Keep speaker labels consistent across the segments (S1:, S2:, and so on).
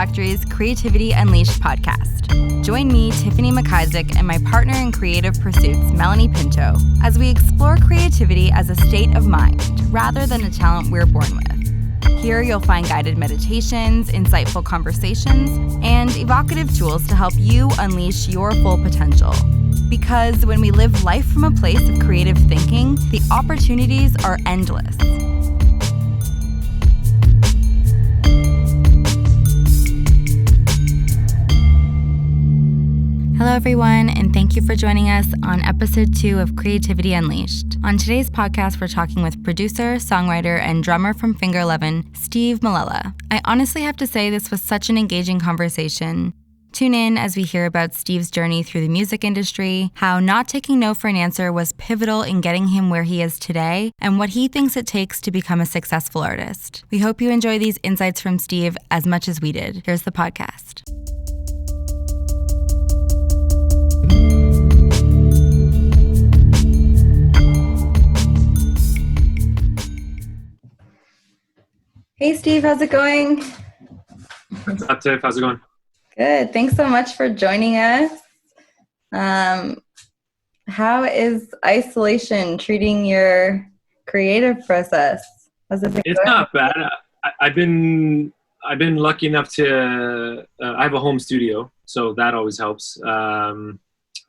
S1: Factory's Creativity Unleashed podcast. Join me, Tiffany McIsaac, and my partner in creative pursuits, Melanie Pinto, as we explore creativity as a state of mind rather than a talent we're born with. Here you'll find guided meditations, insightful conversations, and evocative tools to help you unleash your full potential. Because when we live life from a place of creative thinking, the opportunities are endless. Hello everyone, and thank you for joining us on episode 2 of Creativity Unleashed. On today's podcast, we're talking with producer, songwriter, and drummer from Finger 11, Steve Molella. I honestly have to say this was such an engaging conversation. Tune in as we hear about Steve's journey through the music industry, how not taking no for an answer was pivotal in getting him where he is today, and what he thinks it takes to become a successful artist. We hope you enjoy these insights from Steve as much as we did. Here's the podcast. Hey Steve, how's it going?
S2: What's up, Tiff? How's it going?
S1: Good. Thanks so much for joining us. How is isolation treating your creative process? How's it been
S2: It's
S1: going?
S2: not bad. I've been lucky enough to I have a home studio, so that always helps. I've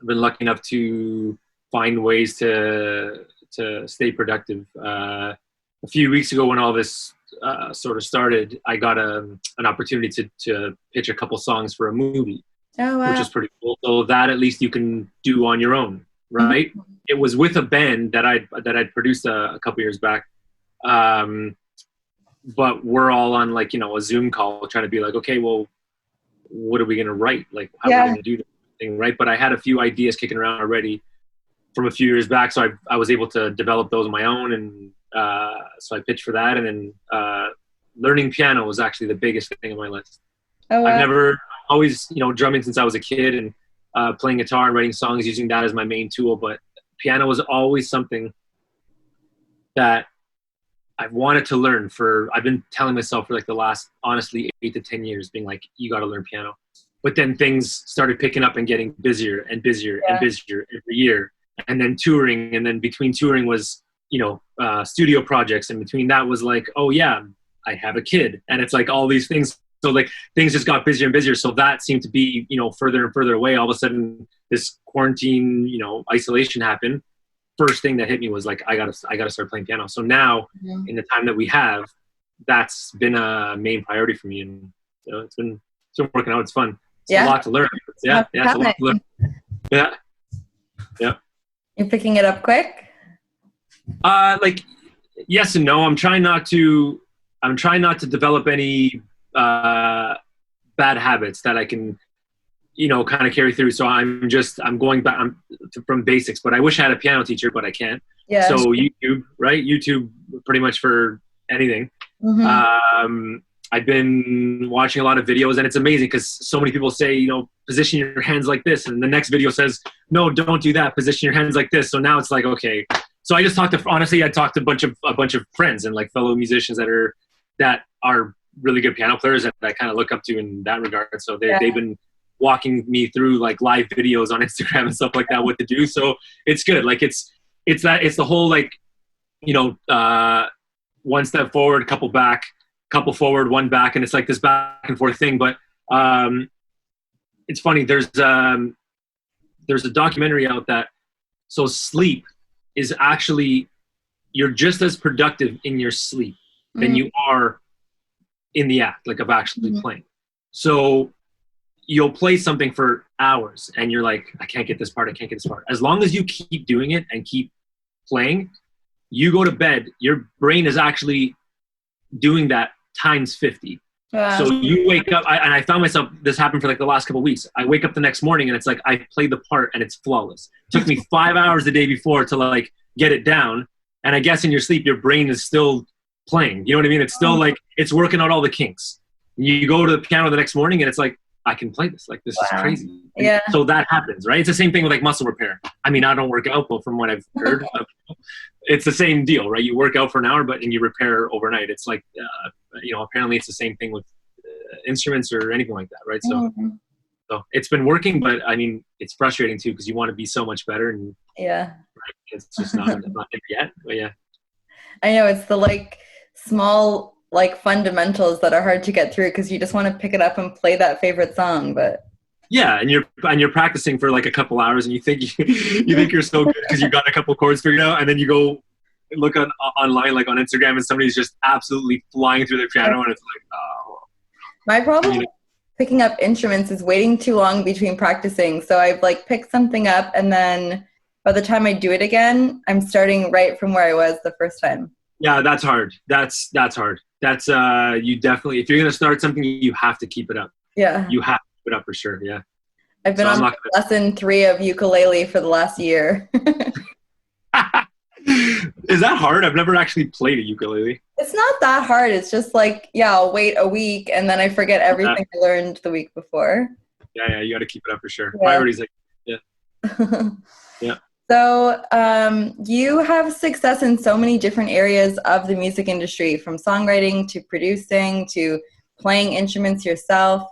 S2: been lucky enough to find ways to stay productive. A few weeks ago, when all this sort of started, I got an opportunity to pitch a couple songs for a movie, which is pretty cool. So that at least you can do on your own, right? Mm-hmm. It was with a band that I'd produced a couple years back, but we're all on a Zoom call trying to be like, okay, well, what are we gonna write? Like, how are we gonna do this thing, right? But I had a few ideas kicking around already from a few years back, so I was able to develop those on my own, and so I pitched for that, and then learning piano was actually the biggest thing on my list. Oh, wow. I've always drumming since I was a kid, and playing guitar and writing songs, using that as my main tool, but piano was always something that I've wanted to learn I've been telling myself for the last, honestly, 8 to 10 years, being like, you got to learn piano. But then things started picking up and getting busier and busier and busier every year. And then touring, and then between touring was studio projects, and between that was oh yeah, I have a kid, and it's all these things. So things just got busier and busier. So that seemed to be further and further away. All of a sudden, this quarantine isolation happened. First thing that hit me was I gotta start playing piano. So now, in the time that we have, that's been a main priority for me, and it's been working out. It's fun. It's a lot to learn. It's a lot to learn. Yeah.
S1: You're picking it up quick?
S2: Yes and no. I'm trying not to develop any bad habits that I can kind of carry through. So I'm going back from basics, but I wish I had a piano teacher, but I can't. Yeah. So YouTube, right? YouTube pretty much for anything. Mm-hmm. I've been watching a lot of videos, and it's amazing because so many people say, position your hands like this, and the next video says, no, don't do that. Position your hands like this. So now it's okay. So I just I talked to a bunch of friends and fellow musicians that are really good piano players that I kind of look up to in that regard. So they've been walking me through live videos on Instagram and stuff like that, what to do. So it's good. It's the whole one step forward, couple back, couple forward, one back, and it's this back and forth thing. But it's funny. There's a documentary out that sleep is actually, you're just as productive in your sleep than you are in the act, of actually playing. So you'll play something for hours and you're I can't get this part. As long as you keep doing it and keep playing, you go to bed, your brain is actually doing that times 50. Wow. So you wake up, and I found myself, this happened for the last couple of weeks. I wake up the next morning and it's I played the part and it's flawless. It took me 5 hours the day before to get it down. And I guess in your sleep, your brain is still playing. You know what I mean? It's still it's working out all the kinks. You go to the piano the next morning and it's I can play this. This is crazy. Yeah. So that happens, right? It's the same thing with muscle repair. I mean, I don't work out, but from what I've heard, it's the same deal, right? You work out for an hour, and you repair overnight. It's apparently it's the same thing with instruments or anything like that, right? So,
S1: Mm-hmm.
S2: so it's been working, but I mean, it's frustrating too because you want to be so much better, and
S1: Yeah.
S2: right, it's just not there yet. But yeah,
S1: I know it's the like small like fundamentals that are hard to get through because you just want to pick it up and play that favorite song, but
S2: yeah, and you're practicing for like a couple hours, and you think you think you're so good because you got a couple chords figured out, and then you go look online, like on Instagram, and somebody's just absolutely flying through the piano, and it's like, oh.
S1: my problem with picking up instruments is waiting too long between practicing. So I've like picked something up and then by the time I do it again, I'm starting right from where I was the first time.
S2: Yeah, that's hard. That's hard. That's you definitely, if you're gonna start something, you have to keep it up.
S1: Yeah.
S2: You have to keep it up for sure. Yeah.
S1: I've been on lesson 3 of ukulele for the last year.
S2: Is that hard? I've never actually played a ukulele.
S1: It's not that hard. It's just like, yeah, I'll wait a week and then I forget everything I learned the week before.
S2: Yeah, you got to keep it up for sure.
S1: Yeah.
S2: Priorities, like, yeah. Yeah.
S1: So you have success in so many different areas of the music industry, from songwriting to producing to playing instruments yourself.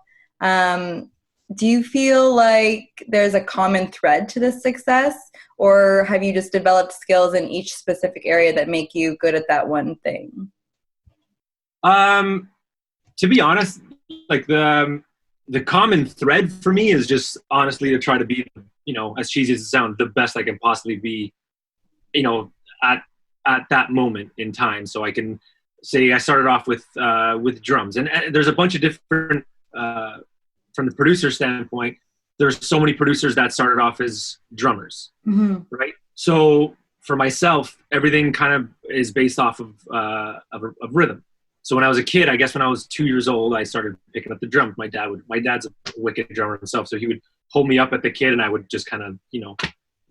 S1: Do you feel like there's a common thread to this success, or have you just developed skills in each specific area that make you good at that one thing?
S2: To be honest, like the common thread for me is just honestly to try to be, you know, as cheesy as it sounds, the best I can possibly be, you know, at that moment in time. So I can say I started off with drums, and there's a bunch of different, from the producer standpoint, there's so many producers that started off as drummers, right? So for myself, everything kind of is based off of rhythm. So when I was a kid, I guess when I was 2 years old, I started picking up the drums. My dad's a wicked drummer himself, so he would hold me up at the kid, and I would just kind of, you know,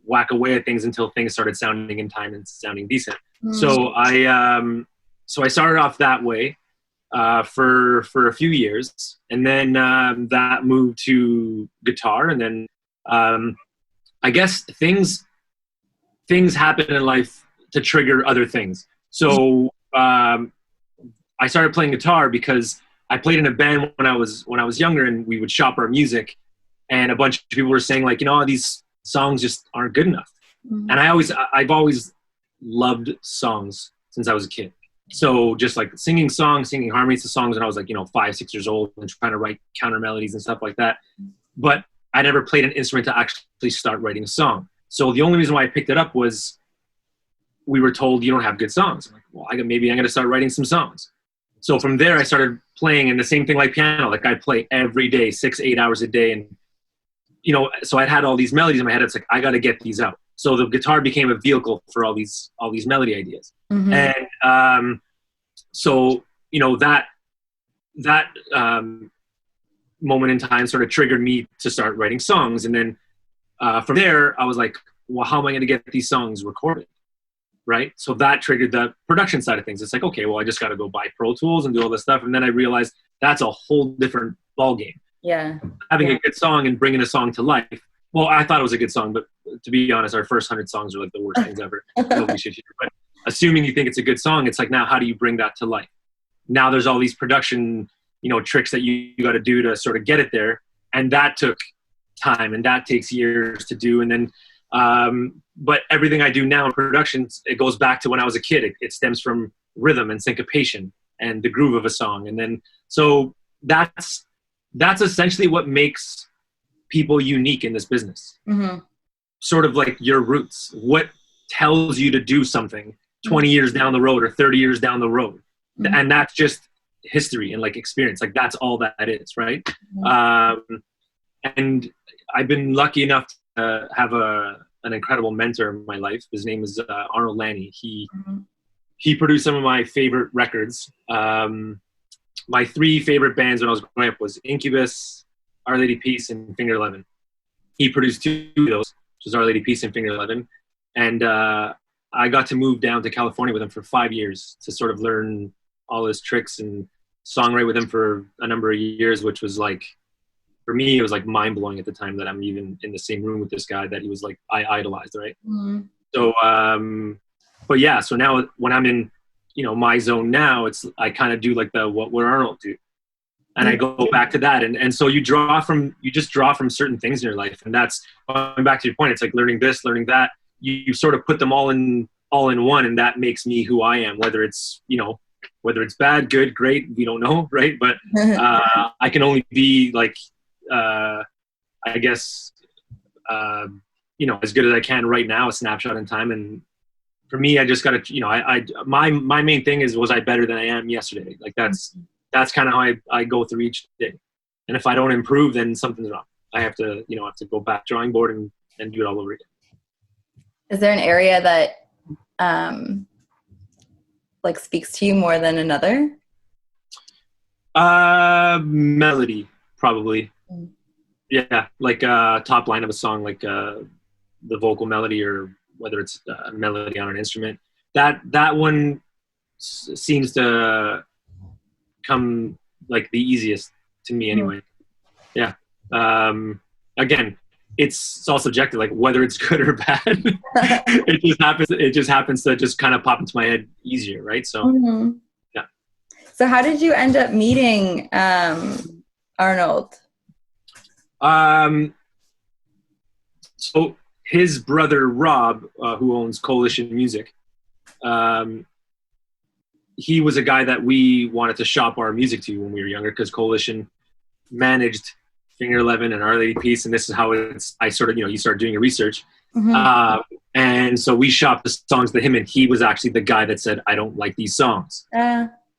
S2: whack away at things until things started sounding in time and sounding decent. So I started off that way for a few years, and then that moved to guitar, and then I guess things happen in life to trigger other things. So I started playing guitar because I played in a band when I was younger, and we would shop our music, and a bunch of people were saying, like, you know, these songs just aren't good enough. And I've always loved songs since I was a kid. So just like singing harmonies to songs when I was like, you know, 5, 6 years old, and trying to write counter melodies and stuff like that. But I never played an instrument to actually start writing a song. So the only reason why I picked it up was we were told you don't have good songs. I'm like, well, maybe I'm going to start writing some songs. So from there, I started playing, and the same thing like piano. Like I play every day, 6-8 hours a day. And, you know, so I had all these melodies in my head. It's like, I got to get these out. So the guitar became a vehicle for all these melody ideas. And so, you know, that moment in time sort of triggered me to start writing songs. And then from there, I was like, well, how am I going to get these songs recorded? Right? So that triggered the production side of things. It's like, okay, well, I just got to go buy Pro Tools and do all this stuff. And then I realized that's a whole different ballgame.
S1: Yeah.
S2: Having a good song and bringing a song to life. Well, I thought it was a good song, but to be honest, our first 100 songs are like the worst things ever. Nobody should hear. But assuming you think it's a good song, it's like, now how do you bring that to life? Now there's all these production, you know, tricks that you got to do to sort of get it there. And that took time, and that takes years to do. And then, but everything I do now in production, it goes back to when I was a kid. It stems from rhythm and syncopation and the groove of a song. And then, so that's essentially what makes people unique in this business. Sort of like your roots. What tells you to do something 20 years down the road or 30 years down the road? And that's just history and like experience. Like that's all that is, right? And I've been lucky enough to have an incredible mentor in my life. His name is Arnold. He produced some of my favorite records. My 3 favorite bands when I was growing up was Incubus, Our Lady Peace, and Finger 11. He produced 2 of those, which was Our Lady Peace and Finger 11. And I got to move down to California with him for 5 years to sort of learn all his tricks and songwrite with him for a number of years, which was like, for me, it was like mind blowing at the time that I'm even in the same room with this guy that he was like, I idolized, right? So, but yeah, so now when I'm in, you know, my zone now, it's, I kind of do like what would Arnold do? and I go back to that. And so you just draw from certain things in your life. And that's going back to your point. It's like learning this, learning that. You sort of put them all in one, and that makes me who I am, whether it's bad, good, great, we don't know. Right. But, I can only be like, I guess, as good as I can right now, a snapshot in time. And for me, I just got to, my main thing was I better than I am yesterday? Like that's kind of how I go through each day. And if I don't improve, then something's wrong. I have to go back drawing board and do it all over again.
S1: Is there an area that, like speaks to you more than another?
S2: Melody, probably. Yeah. Like, top line of a song, like, the vocal melody, or whether it's a melody on an instrument, that one seems to come like the easiest to me anyway. Yeah. Again, it's all subjective, like whether it's good or bad. it just happens to just kind of pop into my head easier, right? So yeah.
S1: So how did you end up meeting Arnold?
S2: So his brother Rob, who owns Coalition Music, he was a guy that we wanted to shop our music to when we were younger, because Coalition managed Finger 11 and Our Lady Peace, and this is how I sort of, you start doing your research. And so we shopped the songs to him, and he was actually the guy that said, I don't like these songs,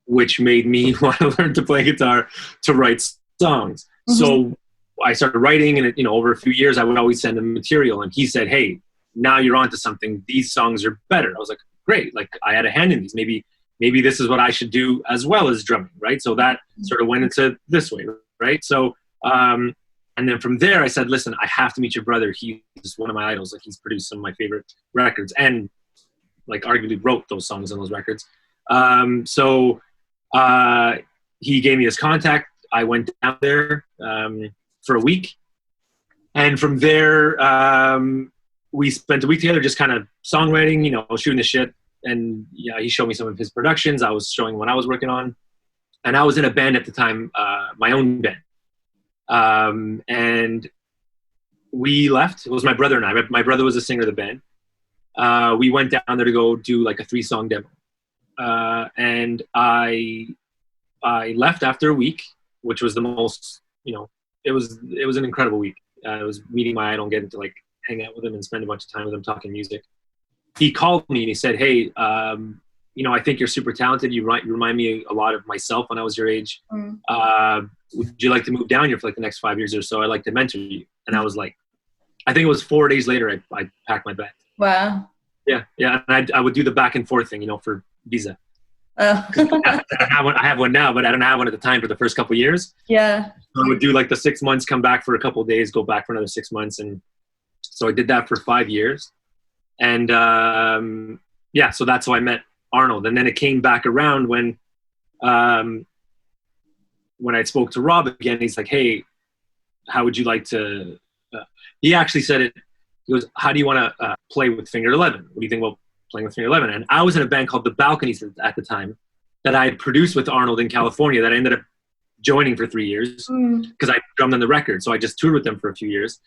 S2: which made me want to learn to play guitar to write songs. So I started writing, and over a few years, I would always send him material, and he said, hey, now you're onto something. These songs are better. I was like, great. Like, I had a hand in these. Maybe this is what I should do as well as drumming, right? So that sort of went into this way, right? So, and then from there, I said, listen, I have to meet your brother. He's one of my idols. Like, he's produced some of my favorite records, and like arguably wrote those songs on those records. So he gave me his contact. I went down there for a week. And from there, we spent a week together just kind of songwriting, shooting the shit. And yeah, he showed me some of his productions. I was showing what I was working on. And I was in a band at the time, my own band. And we left. It was my brother and I. My brother was the singer of the band. We went down there to go do like a 3-song demo. And I left after a week, which was the most, it was an incredible week. It was meeting my idol and getting to like hang out with him and spend a bunch of time with him talking music. He called me and he said, hey, I think you're super talented. You remind me a lot of myself when I was your age. Would you like to move down here for like the next 5 years or so? I'd like to mentor you. And I was like, I think it was 4 days later, I packed my bag.
S1: Wow.
S2: Yeah. And I would do the back and forth thing, for visa.
S1: Oh.
S2: I have one now, but I don't have one at the time for the first couple of years.
S1: Yeah.
S2: So I would do like the 6 months, come back for a couple of days, go back for another 6 months. And so I did that for 5 years. And so that's how I met Arnold. And then it came back around when I spoke to Rob again. He's like, hey, how would you like to, he actually said it, he goes, how do you want to play with Finger 11? What do you think about playing with Finger 11? And I was in a band called The Balconies at the time that I had produced with Arnold in California that I ended up joining for 3 years because I drummed on the record. So I just toured with them for a few years.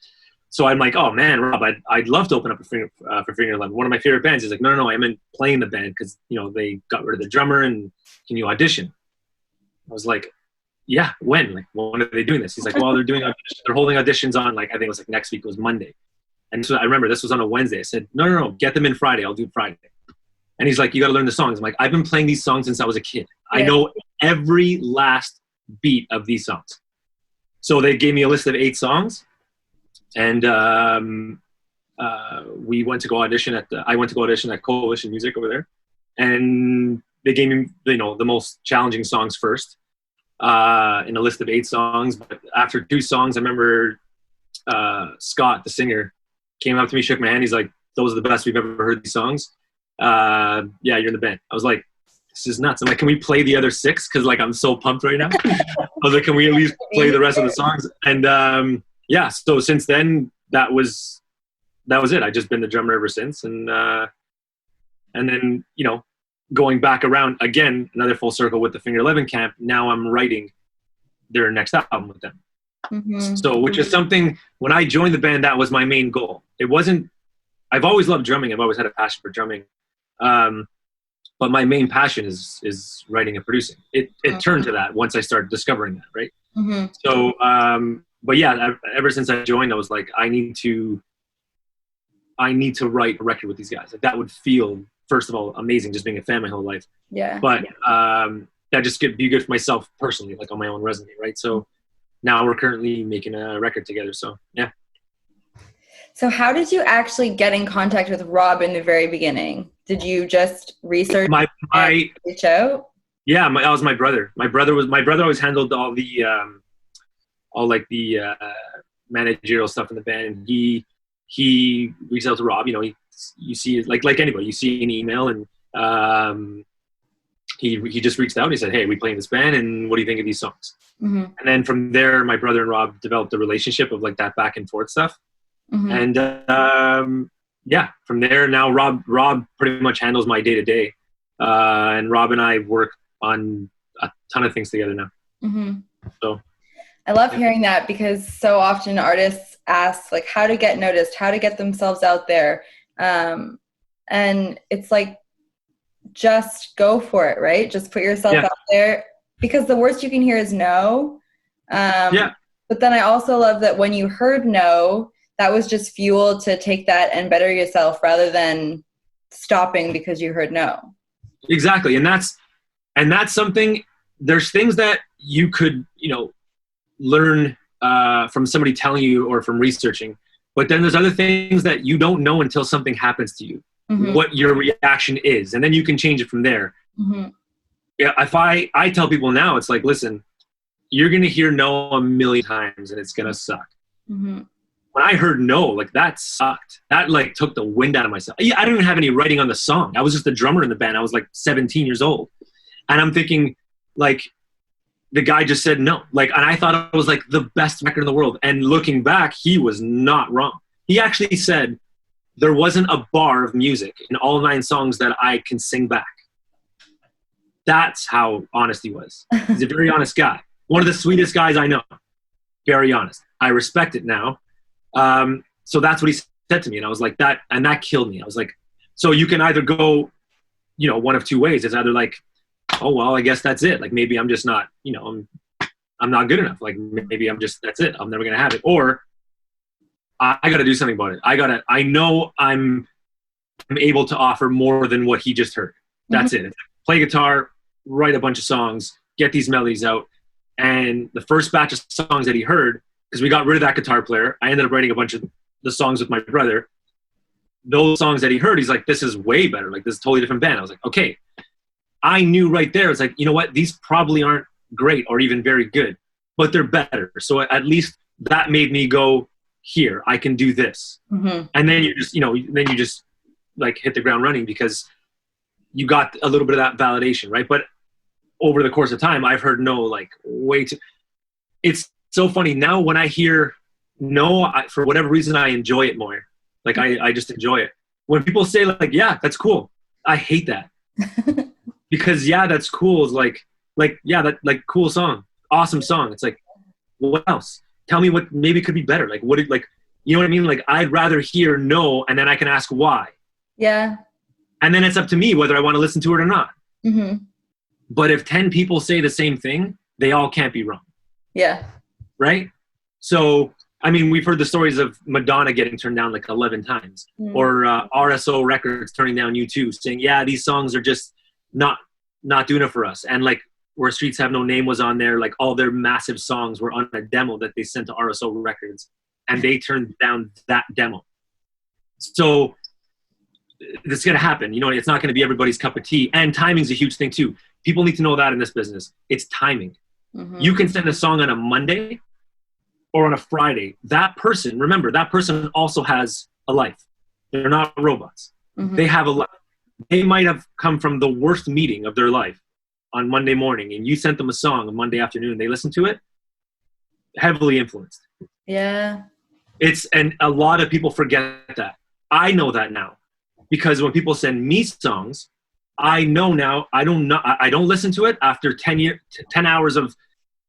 S2: So I'm like, oh man, Rob, I'd love to open up for Finger 11. One of my favorite bands. He's like, no, I meant playing the band because, they got rid of the drummer, and can you audition? I was like, yeah, when? Like, when are they doing this? He's like, well, they're holding auditions on, like, I think it was like next week, it was Monday. And so I remember this was on a Wednesday. I said, no, get them in Friday. I'll do Friday. And he's like, you got to learn the songs. I'm like, I've been playing these songs since I was a kid. Yeah. I know every last beat of these songs. So they gave me a list of 8 songs. And we went to go audition I went to go audition at Coalition Music over there. And they gave me, the most challenging songs first in a list of 8 songs. But after 2 songs, I remember Scott, the singer, came up to me, shook my hand. He's like, those are the best we've ever heard, these songs. Yeah, you're in the band. I was like, this is nuts. I'm like, can we play the other 6? Because like I'm so pumped right now. I was like, can we at least play the rest of the songs? And yeah, so since then, that was it. I've just been the drummer ever since. And then, going back around again, another full circle with the Finger 11 camp. Now I'm writing their next album with them.
S1: Mm-hmm.
S2: So, which is something, when I joined the band, that was my main goal. It wasn't, I've always loved drumming. I've always had a passion for drumming. But my main passion is writing and producing. It turned to that once I started discovering that, right?
S1: Mm-hmm.
S2: So, but yeah, ever since I joined, I was like, I need to write a record with these guys. Like, that would feel, first of all, amazing, just being a fan my whole life.
S1: Yeah.
S2: But that just could be good for myself personally, like on my own resume, right? So now we're currently making a record together. So yeah.
S1: So how did you actually get in contact with Rob in the very beginning? Did you just research
S2: my
S1: reach out?
S2: Yeah, that was my brother. My brother always handled all the managerial stuff in the band, and he reached out to Rob. You know, you see like anybody, you see an email, and he just reached out. He said, "Hey, we play in this band, and what do you think of these songs?"
S1: Mm-hmm.
S2: And then from there, my brother and Rob developed a relationship of like that back and forth stuff.
S1: Mm-hmm.
S2: And yeah, from there, now Rob pretty much handles my day to day, and Rob and I work on a ton of things together now.
S1: Mm-hmm.
S2: So
S1: I love hearing that, because so often artists ask like how to get noticed, how to get themselves out there, and it's like, just go for it, right? Just put yourself out there, because the worst you can hear is no. But then I also love that when you heard no, that was just fuel to take that and better yourself, rather than stopping because you heard no.
S2: Exactly. And that's something, there's things that you could, learn from somebody telling you or from researching, but then there's other things that you don't know until something happens to you, mm-hmm. what your reaction is. And then you can change it from there.
S1: Mm-hmm.
S2: Yeah. If I tell people now, it's like, listen, you're going to hear no a million times and it's going to suck.
S1: Mm-hmm.
S2: When I heard no, like, that sucked. That like took the wind out of myself. I didn't even have any writing on the song. I was just a drummer in the band. I was like 17 years old. And I'm thinking, like, the guy just said no. Like, and I thought it was like the best record in the world. And looking back, he was not wrong. He actually said there wasn't a bar of music in all 9 songs that I can sing back. That's how honest he was. He's a very honest guy. One of the sweetest guys I know. Very honest. I respect it now. So that's what he said to me. And I was like, that killed me. I was like, so you can either go, one of two ways. It's either like, oh, well, I guess that's it. Like, maybe I'm just not, I'm not good enough. Like, maybe that's it. I'm never going to have it. Or I got to do something about it. I know I'm able to offer more than what he just heard. That's it. Play guitar, write a bunch of songs, get these melodies out. And the first batch of songs that he heard, because we got rid of that guitar player, I ended up writing a bunch of the songs with my brother. Those songs that he heard, he's like, this is way better. Like, this is a totally different band. I was like, okay. I knew right there, it's like, you know what? These probably aren't great or even very good, but they're better. So at least that made me go, here, I can do this. Mm-hmm. And then you just like hit the ground running, because you got a little bit of that validation, right? But over the course of time, I've heard no, like, way too. It's so funny now when I hear no, for whatever reason, I enjoy it more. Like, I just enjoy it. When people say like, yeah, that's cool, I hate that. Because yeah, that's cool is like, yeah, that, like, cool song, awesome song. It's like, what else? Tell me what maybe could be better. Like, what, like, you know what I mean? Like, I'd rather hear no, and then I can ask why.
S1: Yeah. And
S2: then it's up to me whether I want to listen to it or not.
S1: Mm-hmm.
S2: But if 10 people say the same thing, they all can't be wrong.
S1: Yeah.
S2: Right? So, I mean, we've heard the stories of Madonna getting turned down like 11 times, or RSO Records turning down U2, saying, yeah, these songs are just not doing it for us. And like, Where Streets Have No Name was on there, like, all their massive songs were on a demo that they sent to RSO Records, and they turned down that demo. So this is going to happen. It's not going to be everybody's cup of tea. And timing's a huge thing too. People need to know that in this business. It's timing. Mm-hmm. You can send a song on a Monday or on a Friday. That person also has a life. They're not robots. Mm-hmm. They have a life. They might have come from the worst meeting of their life on Monday morning, and you sent them a song on Monday afternoon. They listen to it, heavily influenced.
S1: Yeah.
S2: And a lot of people forget that. I know that now, because when people send me songs, I know now I don't listen to it after 10 hours of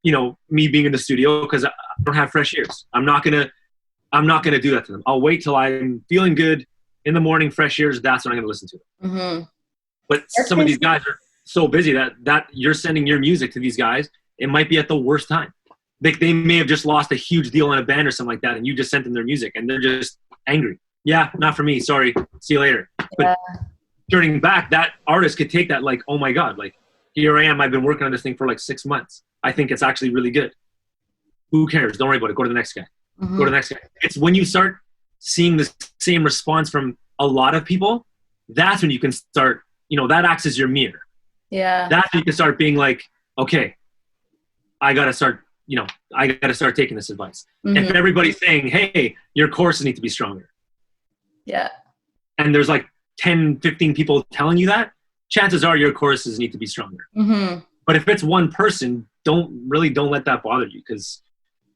S2: me being in the studio because I don't have fresh ears. I'm not gonna do that to them. I'll wait till I'm feeling good in the morning, fresh ears. That's when I'm gonna listen to them.
S1: Mm-hmm.
S2: But some of these guys are so busy that you're sending your music to these guys. It might be at the worst time. They may have just lost a huge deal in a band or something like that, and you just sent them their music, and they're just angry. Yeah, not for me. Sorry. See you later.
S1: Yeah.
S2: But turning back, that artist could take that like, oh my God, like here I am. I've been working on this thing for like 6 months. I think it's actually really good. Who cares? Don't worry about it. Go to the next guy.
S1: Mm-hmm.
S2: Go to the next guy. It's when you start seeing the same response from a lot of people, that's when you can start, that acts as your mirror.
S1: Yeah.
S2: That's when you can start being like, okay, I got to start taking this advice. Mm-hmm. If everybody's saying, hey, your choruses need to be stronger.
S1: Yeah.
S2: And there's like 10, 15 people telling you that, chances are your choruses need to be stronger.
S1: Mm-hmm.
S2: But if it's one person, don't let that bother you, because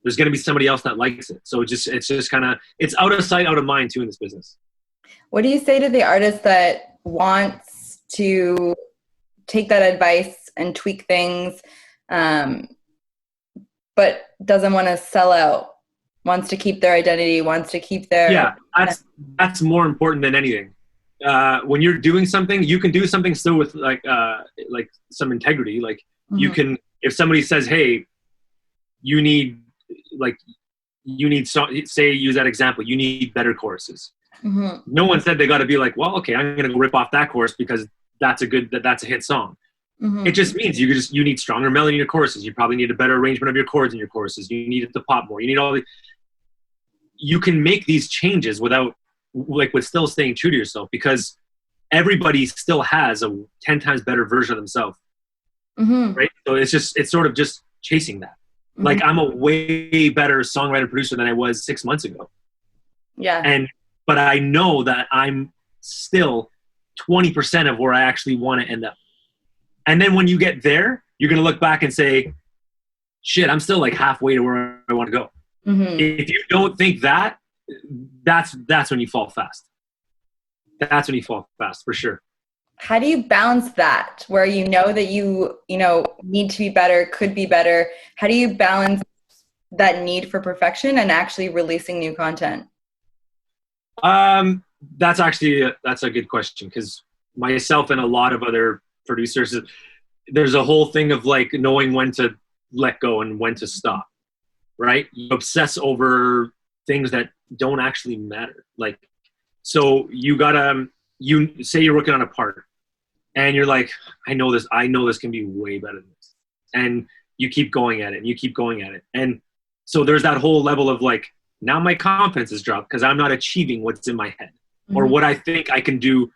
S2: there's going to be somebody else that likes it. So it's just kind of, it's out of sight, out of mind too in this business.
S1: What do you say to the artist that wants to take that advice and tweak things, but doesn't want to sell out, wants to keep their identity, wants to keep their...
S2: Yeah, that's more important than anything. When you're doing something, you can do something still with like some integrity. Like mm-hmm. you can, if somebody says, hey, you need say, use that example, you need better choruses. Mm-hmm. No one said they got to be like, well, okay, I'm going to go rip off that chorus because that's a hit song. Mm-hmm. It just means you need stronger melody in your choruses. You probably need a better arrangement of your chords in your choruses. You need it to pop more. You need all the... You can make these changes with still staying true to yourself, because everybody still has a 10 times better version of themselves. Mm-hmm. Right? So it's sort of just chasing that. Mm-hmm. Like, I'm a way better songwriter producer than I was 6 months ago.
S1: Yeah.
S2: But I know that I'm still 20% of where I actually want to end up. And then when you get there, you're going to look back and say, shit, I'm still like halfway to where I want to go. Mm-hmm. If you don't think that, that's when you fall fast. That's when you fall fast, for sure.
S1: How do you balance that, where you know that you need to be better, could be better? How do you balance that need for perfection and actually releasing new content?
S2: That's a good question, because myself and a lot of other producers, there's a whole thing of like knowing when to let go and when to stop, right? You obsess over things that don't actually matter. Like, so you say you're working on a part and you're like, I know this can be way better than this. And you keep going at it and you keep going at it. And so there's that whole level of like, now my confidence is dropped because I'm not achieving what's in my head, mm-hmm. or what I think I can do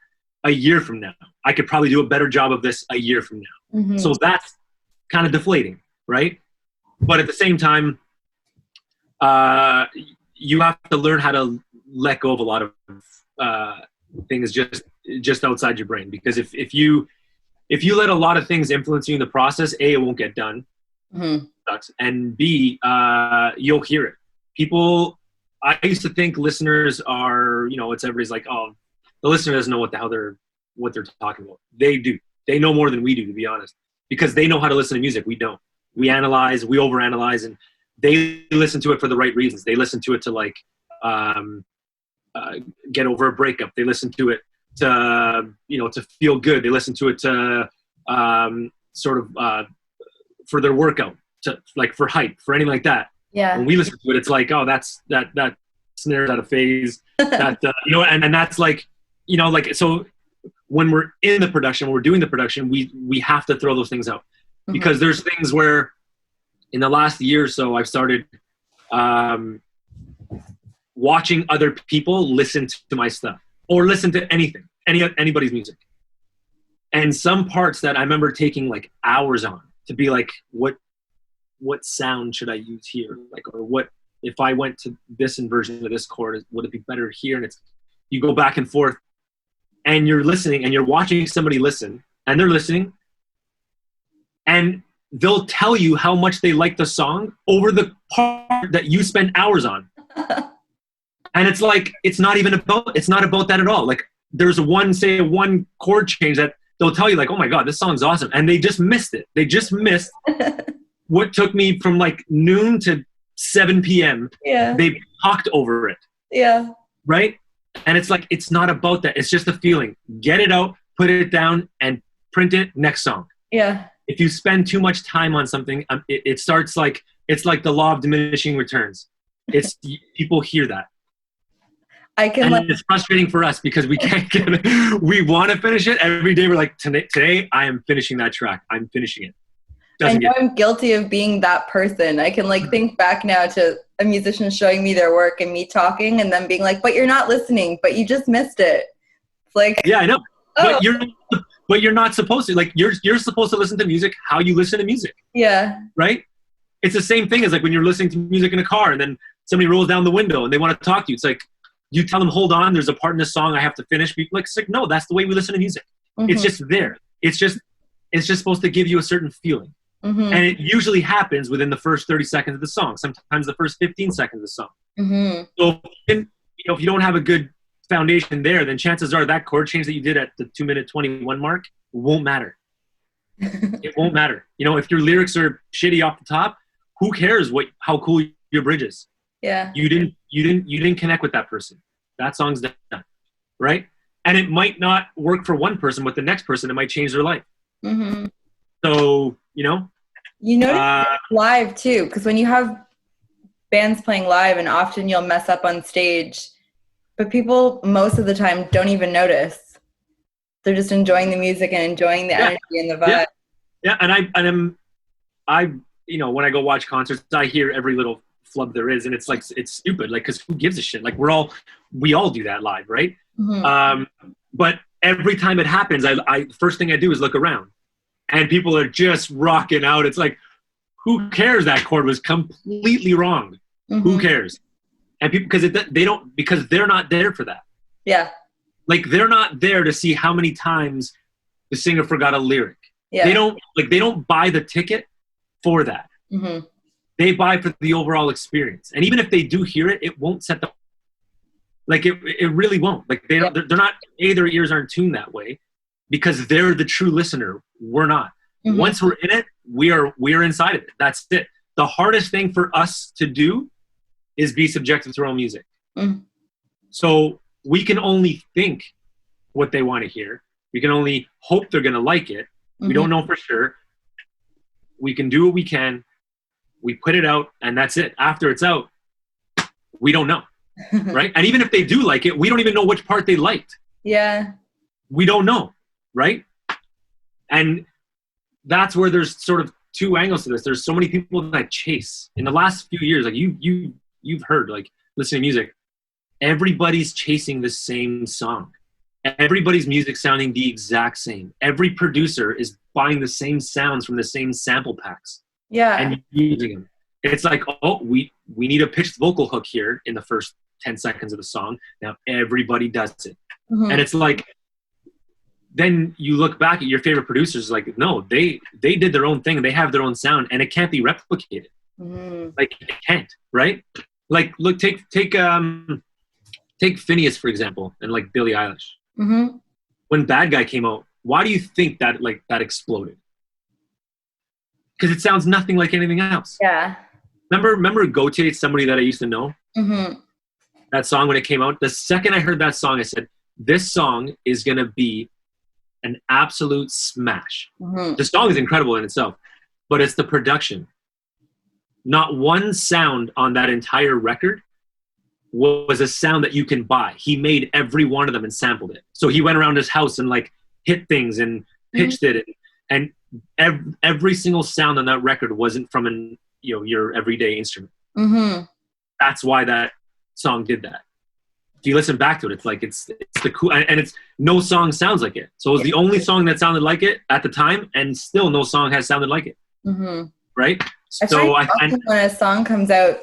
S2: a year from now. I could probably do a better job of this a year from now. Mm-hmm. So that's kind of deflating, right? But at the same time, you have to learn how to let go of a lot of things just outside your brain. Because if you let a lot of things influence you in the process, A, it won't get done. Mm-hmm. Sucks. And B, you'll hear it. People, I used to think listeners are, it's everybody's like, oh, the listener doesn't know what they're talking about. They do. They know more than we do, to be honest, because they know how to listen to music. We don't. We analyze, we overanalyze, and they listen to it for the right reasons. They listen to it to like get over a breakup. They listen to it to feel good. They listen to it to for their workout, to like for hype, for anything like that.
S1: Yeah.
S2: When we listen to it, it's like, oh, that snare's out of phase. That and that's like, so when we're in the production, when we're doing the production, we have to throw those things out, mm-hmm. because there's things where in the last year or so I've started watching other people listen to my stuff or listen to anybody's music. And some parts that I remember taking like hours on to be like, what sound should I use here? Like, or what, if I went to this inversion of this chord, would it be better here? And you go back and forth and you're listening and you're watching somebody listen and they're listening and they'll tell you how much they like the song over the part that you spend hours on. And it's like, it's not about that at all. Like there's one chord change that they'll tell you like, oh my God, this song's awesome. And they just missed it. They just missed what took me from like noon to 7 p.m.
S1: Yeah.
S2: They talked over it.
S1: Yeah.
S2: Right? And it's like, it's not about that. It's just a feeling. Get it out, put it down, and print it, next song.
S1: Yeah.
S2: If you spend too much time on something, it starts like, it's like the law of diminishing returns. It's people hear that. It's frustrating for us because we can't get it. We want to finish it every day. We're like, today I am finishing that track. I'm finishing it.
S1: I'm guilty of being that person. I can like think back now to a musician showing me their work and me talking and them being like, but you're not listening, but you just missed it. It's like,
S2: yeah, I know.
S1: Oh.
S2: But you're not supposed to. Like you're supposed to listen to music how you listen to music.
S1: Yeah.
S2: Right? It's the same thing as like when you're listening to music in a car and then somebody rolls down the window and they want to talk to you. It's like, you tell them, hold on, there's a part in this song I have to finish. It's like, no, that's the way we listen to music. Mm-hmm. It's just there. It's just supposed to give you a certain feeling. Mm-hmm. And it usually happens within the first 30 seconds of the song, sometimes the first 15 seconds of the song. Mm-hmm. So if you don't have a good foundation there, then chances are that chord change that you did at the 2-minute 21 mark won't matter. It won't matter. If your lyrics are shitty off the top, who cares how cool your bridge is?
S1: Yeah.
S2: You didn't connect with that person. That song's done. Right? And it might not work for one person, but the next person, it might change their life. Mm-hmm. So,
S1: You notice live too, because when you have bands playing live and often you'll mess up on stage, but people most of the time don't even notice. They're just enjoying the music and enjoying the energy and the vibe.
S2: Yeah. And I when I go watch concerts, I hear every little flub there is, and it's like, it's stupid, like, because who gives a shit? Like we all do that live, right? Mm-hmm. But every time it happens, I first thing I do is look around and people are just rocking out. It's like, who cares? That chord was completely wrong. Mm-hmm. Who cares? And people, because they're not there for that.
S1: Yeah.
S2: Like they're not there to see how many times the singer forgot a lyric. Yeah. They don't buy the ticket for that. Mm-hmm. They buy for the overall experience. And even if they do hear it, it won't set the, like it really won't. Like they're not, their ears aren't tuned that way because they're the true listener. We're not. Mm-hmm. Once we're in it, we are inside of it. That's it. The hardest thing for us to do is be subjective to our own music. Mm-hmm. So we can only think what they want to hear. We can only hope they're going to like it. Mm-hmm. We don't know for sure. We can do what we can. We put it out, and that's it. After it's out, we don't know, right? And even if they do like it, we don't even know which part they liked.
S1: Yeah.
S2: We don't know, right? And that's where there's sort of two angles to this. There's so many people that chase. In the last few years, like you've heard, like, listening to music, everybody's chasing the same song. Everybody's music sounding the exact same. Every producer is buying the same sounds from the same sample packs.
S1: Yeah.
S2: And using them. It's like, oh, we need a pitched vocal hook here in the first 10 seconds of the song. Now everybody does it. Mm-hmm. And it's like, then you look back at your favorite producers, like, no, they did their own thing and they have their own sound and it can't be replicated. Mm-hmm. Like, it can't, right? Like, look, take Phineas, for example, and like Billie Eilish. Mm-hmm. When Bad Guy came out, why do you think that exploded? Because it sounds nothing like anything else.
S1: Yeah.
S2: Remember Gautier, somebody that I used to know? Mm-hmm. That song, when it came out, the second I heard that song, I said, this song is going to be an absolute smash. Mm-hmm. The song is incredible in itself, but it's the production. Not one sound on that entire record was a sound that you can buy. He made every one of them and sampled it. So he went around his house and like hit things and pitched it. And every single sound on that record wasn't from your everyday instrument. Mm-hmm. That's why that song did that. If you listen back to it, it's like it's the cool, and it's no song sounds like it. So it was the only song that sounded like it at the time, and still no song has sounded like it. Mm-hmm. Right? So
S1: when a song comes out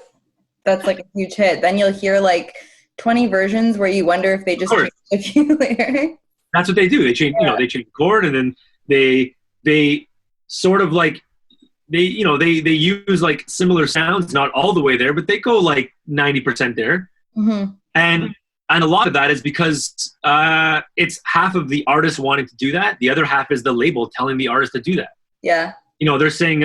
S1: that's like a huge hit, then you'll hear like 20 versions where you wonder if they just changed a few lyrics.
S2: That's what they do. They change, they change chord, and then they sort of like they use like similar sounds, not all the way there, but they go like 90% there. Mm-hmm. And a lot of that is because it's half of the artist wanting to do that. The other half is the label telling the artist to do that.
S1: Yeah.
S2: They're saying,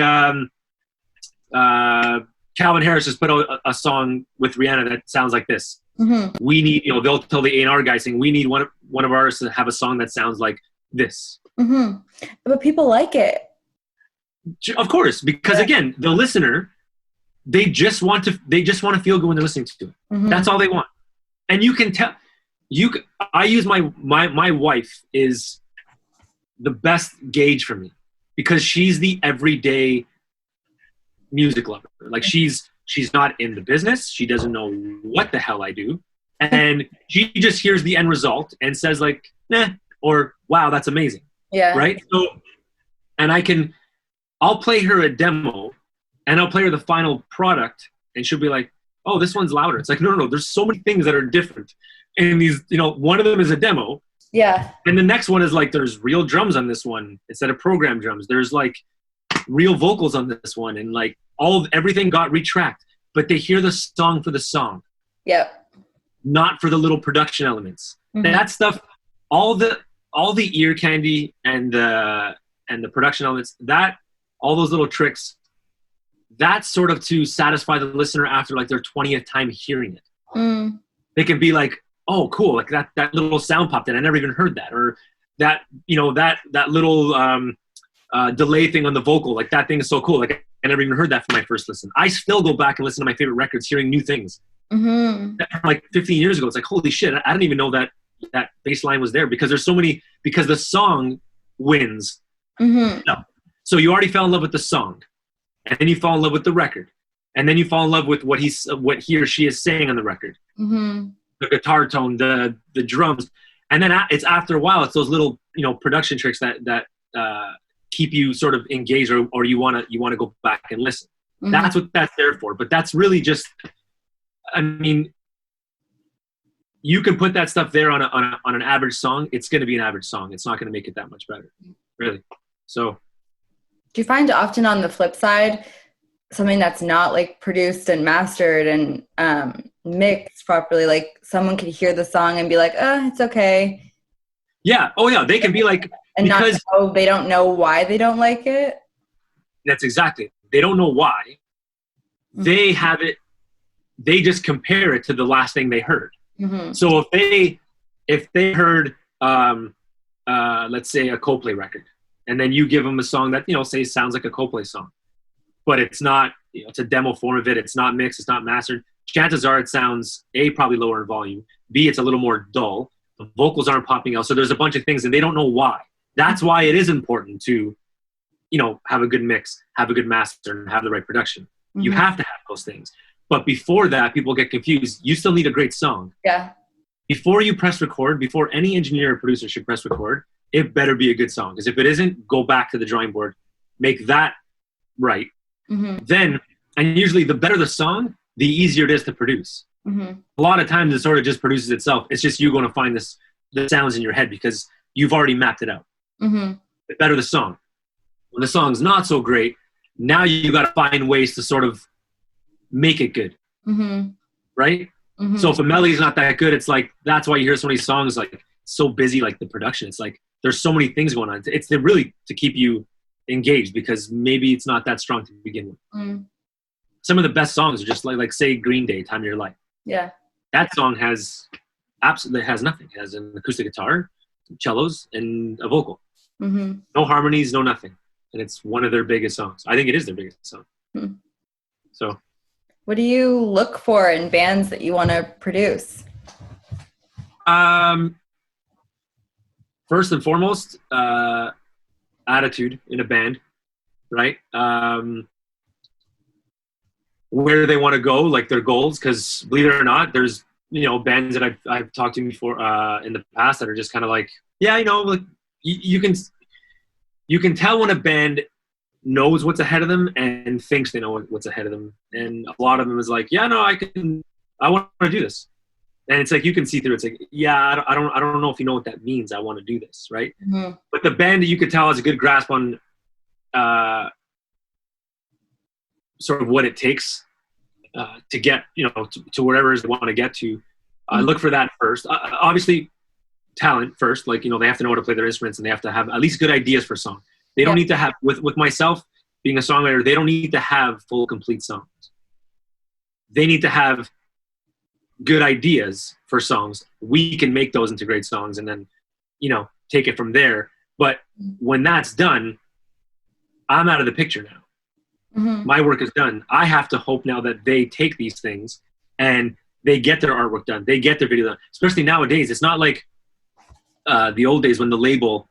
S2: Calvin Harris just put out a song with Rihanna that sounds like this.
S1: Mm-hmm.
S2: We need, they'll tell the A&R guy saying, we need one of our artists to have a song that sounds like this.
S1: Mm-hmm. But people like it.
S2: Of course, because again, the listener, they just want to feel good when they're listening to it.
S1: Mm-hmm.
S2: That's all they want. And you can tell, I use my wife is the best gauge for me because she's the everyday music lover. Like she's not in the business. She doesn't know what the hell I do. And she just hears the end result and says like, nah, or wow, that's amazing.
S1: Yeah.
S2: Right. So, and I'll play her a demo and I'll play her the final product and she'll be like, oh, this one's louder. It's like, no. There's so many things that are different. And these, one of them is a demo.
S1: Yeah.
S2: And the next one is like, there's real drums on this one instead of program drums. There's like real vocals on this one. And like everything got retracked, but they hear the song for the song.
S1: Yep.
S2: Not for the little production elements.
S1: Mm-hmm.
S2: That stuff, all the ear candy and the production elements, all those little tricks, that's sort of to satisfy the listener after like their 20th time hearing it.
S1: Mm.
S2: They can be like, oh, cool, like that little sound popped in. I never even heard that. Or that, that little delay thing on the vocal, like that thing is so cool. Like I never even heard that from my first listen. I still go back and listen to my favorite records, hearing new things.
S1: Mm-hmm.
S2: Like 15 years ago, it's like, holy shit, I didn't even know that bass line was there because there's so many, because the song wins.
S1: Mm-hmm.
S2: No. So you already fell in love with the song, and then you fall in love with the record, and then you fall in love with what he or she is saying on the record.
S1: Mm-hmm.
S2: The guitar tone, the drums, and then it's after a while, it's those little production tricks that keep you sort of engaged, or you want to go back and listen. Mm-hmm. That's what that's there for. But that's really just, I mean, you can put that stuff there on an average song. It's going to be an average song. It's not going to make it that much better, really. So,
S1: do you find often on the flip side, something that's not like produced and mastered and mixed properly, like someone could hear the song and be like, oh, it's okay.
S2: Yeah. Oh yeah. They can be like,
S1: and because they don't know why they don't like it. That's
S2: exactly. They don't know why. Mm-hmm. They have it. They just compare it to the last thing they heard.
S1: Mm-hmm.
S2: So if they heard, let's say a Coldplay record, and then you give them a song that, say sounds like a Coldplay song, but it's not, it's a demo form of it. It's not mixed. It's not mastered. Chances are it sounds A, probably lower in volume. B, it's a little more dull. The vocals aren't popping out. So there's a bunch of things and they don't know why. That's why it is important to, have a good mix, have a good master, and have the right production. Mm-hmm. You have to have those things. But before that, people get confused. You still need a great song.
S1: Yeah.
S2: Before you press record, before any engineer or producer should press record, it better be a good song. Because if it isn't, go back to the drawing board, make that right.
S1: Mm-hmm.
S2: Then, and usually the better the song, the easier it is to produce.
S1: Mm-hmm.
S2: A lot of times it sort of just produces itself. It's just you going to find the sounds in your head because you've already mapped it out.
S1: Mm-hmm.
S2: The better the song. When the song's not so great, now you got to find ways to sort of make it good.
S1: Mm-hmm.
S2: Right?
S1: Mm-hmm.
S2: So if a melody's not that good, it's like, that's why you hear so many songs like so busy, like the production. It's like, there's so many things going on. It's really to keep you engaged because maybe it's not that strong to begin with.
S1: Mm.
S2: Some of the best songs are just like say Green Day, Time of Your Life.
S1: Yeah.
S2: That song absolutely has nothing. It has an acoustic guitar, cellos, and a vocal.
S1: Mm-hmm.
S2: No harmonies, no nothing. And it's one of their biggest songs. I think it is their biggest song.
S1: Mm.
S2: So.
S1: What do you look for in bands that you want to produce?
S2: First and foremost, attitude in a band, right? Where they want to go, like their goals, because believe it or not, there's bands that I've talked to before in the past that are just kind of like, yeah, like you can tell when a band knows what's ahead of them and thinks they know what's ahead of them, and a lot of them is like, yeah, no, I want to do this. And it's like, you can see through. It's like, yeah, I don't know if you know what that means. I want to do this, right?
S1: Mm-hmm.
S2: But the band that you could tell has a good grasp on sort of what it takes to get, to wherever it is they want to get to. Look for that first. Obviously, talent first. Like, they have to know how to play their instruments and they have to have at least good ideas for song. They don't need to have, with myself, being a songwriter, they don't need to have full, complete songs. They need to have good ideas for songs. We can make those into great songs and then, take it from there. But when that's done, I'm out of the picture now.
S1: Mm-hmm.
S2: My work is done. I have to hope now that they take these things and they get their artwork done. They get their video done. Especially nowadays. It's not like the old days when the label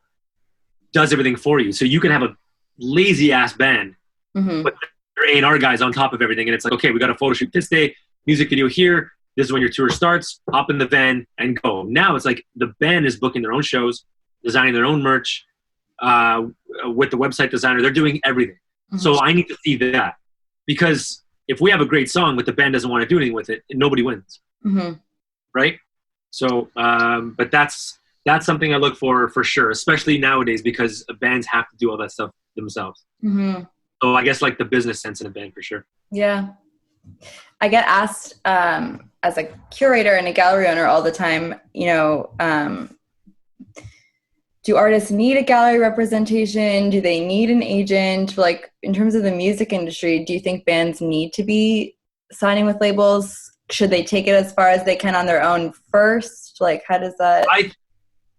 S2: does everything for you. So you can have a lazy ass band, but there are A&R guys on top of everything. And it's like, okay, we got a photo shoot this day, music video here. This is when your tour starts. Hop in the van and go. Now it's like the band is booking their own shows, designing their own merch, with the website designer. They're doing everything. So I need to see that, because if we have a great song but the band doesn't want to do anything with it, nobody wins. Right? So, but that's something I look for sure, especially nowadays, because bands have to do all that stuff themselves. So I guess like the business sense in a band for sure.
S1: Yeah. I get asked as a curator and a gallery owner all the time, do artists need a gallery representation? Do they need an agent? Like, in terms of the music industry, do you think bands need to be signing with labels? Should they take it as far as they can on their own first? Like, how does that...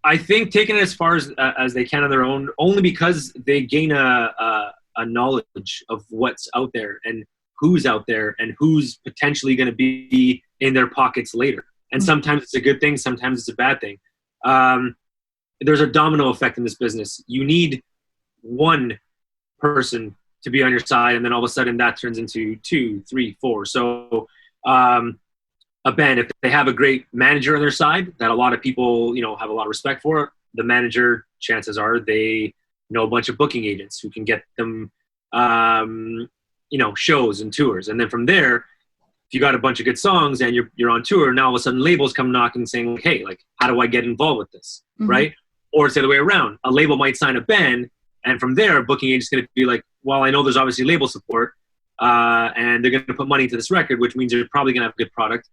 S2: I think taking it as far as they can on their own, only because they gain a knowledge of what's out there and who's out there and who's potentially going to be in their pockets later. And sometimes it's a good thing, sometimes it's a bad thing. There's a domino effect in this business. You need one person to be on your side, and then all of a sudden that turns into 2, 3, 4. So a band, if they have a great manager on their side that a lot of people, have a lot of respect for, the manager, chances are they know a bunch of booking agents who can get them, shows and tours. And then from there, if you got a bunch of good songs and you're on tour, now all of a sudden labels come knocking saying, hey, like, how do I get involved with this? Right? Or it's the other way around. A label might sign a band, and from there, a booking agent's going to be like, well, I know there's obviously label support, and they're going to put money into this record, which means you're probably going to have a good product.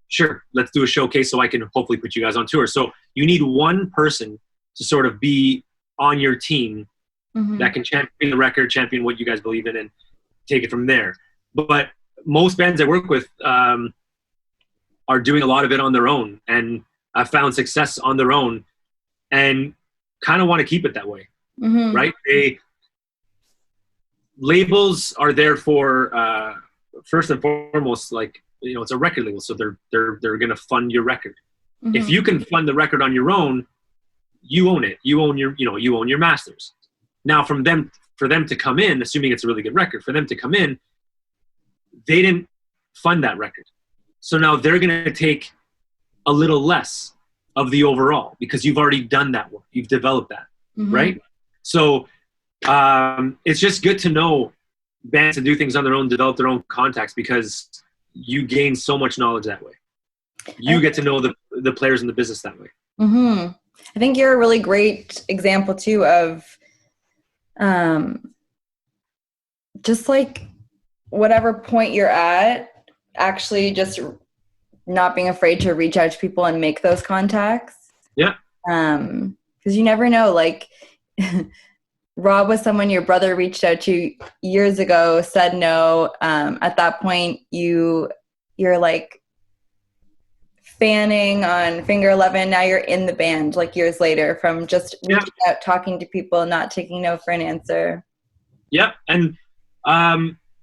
S2: Sure, let's do a showcase so I can hopefully put you guys on tour. So you need one person to sort of be on your team that can champion the record, champion what you guys believe in, and take it from there. But most bands I work with are doing a lot of it on their own, and have found success on their own, and kind of want to keep it that way, right? Labels are there for first and foremost, like, it's a record label, so they're going to fund your record. If you can fund the record on your own, you own it. You own you own your masters. Now, for them to come in, assuming it's a really good record, for them to come in, they didn't fund that record, so now they're going to take a little less of the overall, because you've already done that work. You've developed that, right? So it's just good to know bands to do things on their own, develop their own contacts, because you gain so much knowledge that way. You get to know the players in the business that way.
S1: I think you're a really great example too of just like whatever point you're at, actually just not being afraid to reach out to people and make those contacts.
S2: Yeah.
S1: Because you never know, like Rob was someone your brother reached out to years ago, said no. At that point, you're like fanning on Finger 11. Now you're in the band, like years later, from just reaching out, talking to people, not taking no for an answer. Yep.
S2: And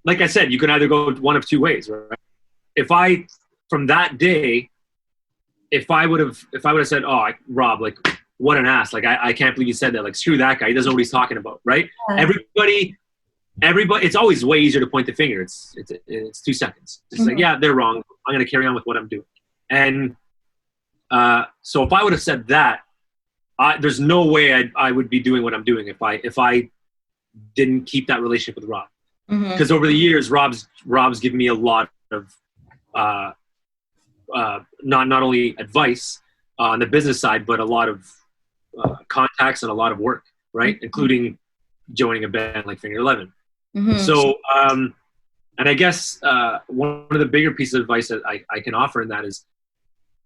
S2: like I said, you can either go one of two ways, right? From that day, if I would have said, oh, Rob, like, what an ass. Like, I can't believe you said that. Like, screw that guy. He doesn't know what he's talking about, right? Yeah. Everybody, it's always way easier to point the finger. It's 2 seconds. It's like, yeah, they're wrong. I'm going to carry on with what I'm doing. And so if I would have said that, there's no way I would be doing what I'm doing if I didn't keep that relationship with Rob. Because over the years, Rob's given me a lot of not only advice on the business side, but a lot of contacts and a lot of work, right? Including joining a band like Finger 11. So, and I guess one of the bigger pieces of advice that I can offer in that is,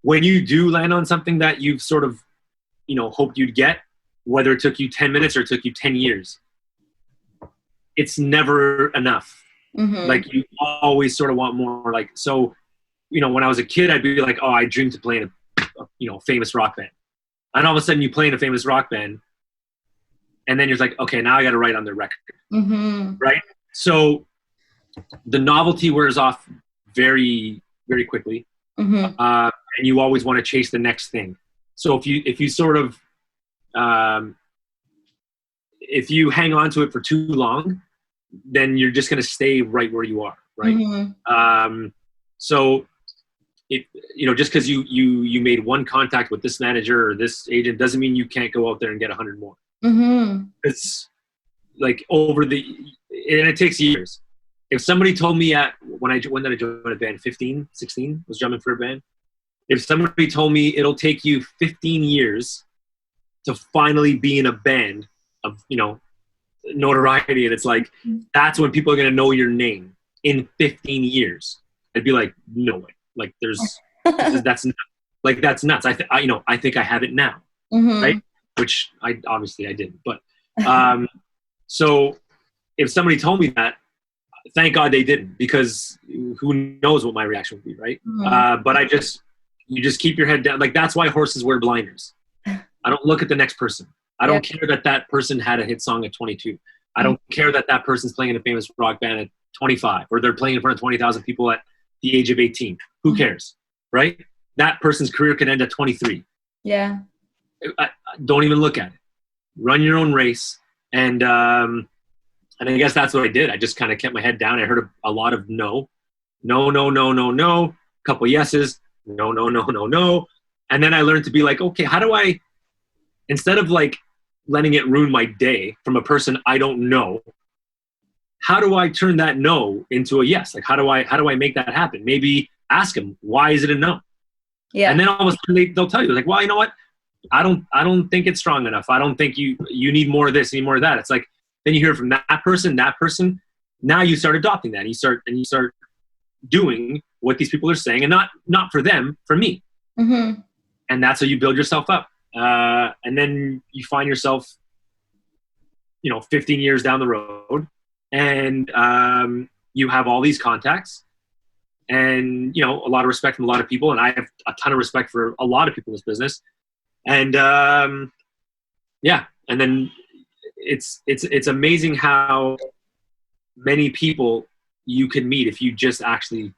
S2: when you do land on something that you've sort of, hoped you'd get, whether it took you 10 minutes or it took you 10 years, it's never enough.
S1: Mm-hmm.
S2: Like you always sort of want more. Like, so, when I was a kid, I'd be like, oh, I dreamed to play in a famous rock band. And all of a sudden you play in a famous rock band, and then you're like, okay, now I got to write on their record.
S1: Mm-hmm.
S2: Right. So the novelty wears off very, very quickly.
S1: Mm-hmm.
S2: And you always want to chase the next thing. So if you sort of, if you hang on to it for too long, then you're just going to stay right where you are. Right.
S1: Mm-hmm.
S2: So just because you made one contact with this manager or this agent doesn't mean you can't go out there and get 100 more.
S1: Mm-hmm.
S2: It's like and it takes years. If somebody told me when did I join a band? 15, 16, was drumming for a band. If somebody told me it'll take you 15 years to finally be in a band of, notoriety, and it's like, that's when people are going to know your name in 15 years. I'd be like, no way. Like that's nuts. I think I have it now.
S1: Mm-hmm.
S2: Right. Which I didn't, but, so if somebody told me that, thank God they didn't, because who knows what my reaction would be. Right.
S1: Mm-hmm.
S2: But you just keep your head down. Like, that's why horses wear blinders. I don't look at the next person. I don't care that person had a hit song at 22. I don't care that person's playing in a famous rock band at 25, or they're playing in front of 20,000 people at the age of 18. Who cares? Right. That person's career could end at 23.
S1: Yeah.
S2: Don't even look at it. Run your own race. And I guess that's what I did. I just kind of kept my head down. I heard a lot of no, couple yeses, no. And then I learned to be like, okay, how do I, instead of like letting it ruin my day from a person I don't know, how do I turn that no into a yes? Like, how do I make that happen? Maybe ask them, why is it a no?
S1: Yeah.
S2: And then all of a sudden they'll tell you, like, well, you know what? I don't think it's strong enough. I don't think you need more of this, you need more of that. It's like, then you hear from that person. Now you start adopting that. You start doing what these people are saying, and not for them, for me.
S1: Mm-hmm.
S2: And that's how you build yourself up. And then you find yourself, 15 years down the road, and you have all these contacts, and a lot of respect from a lot of people, and I have a ton of respect for a lot of people in this business. And and then it's amazing how many people you can meet if you just actually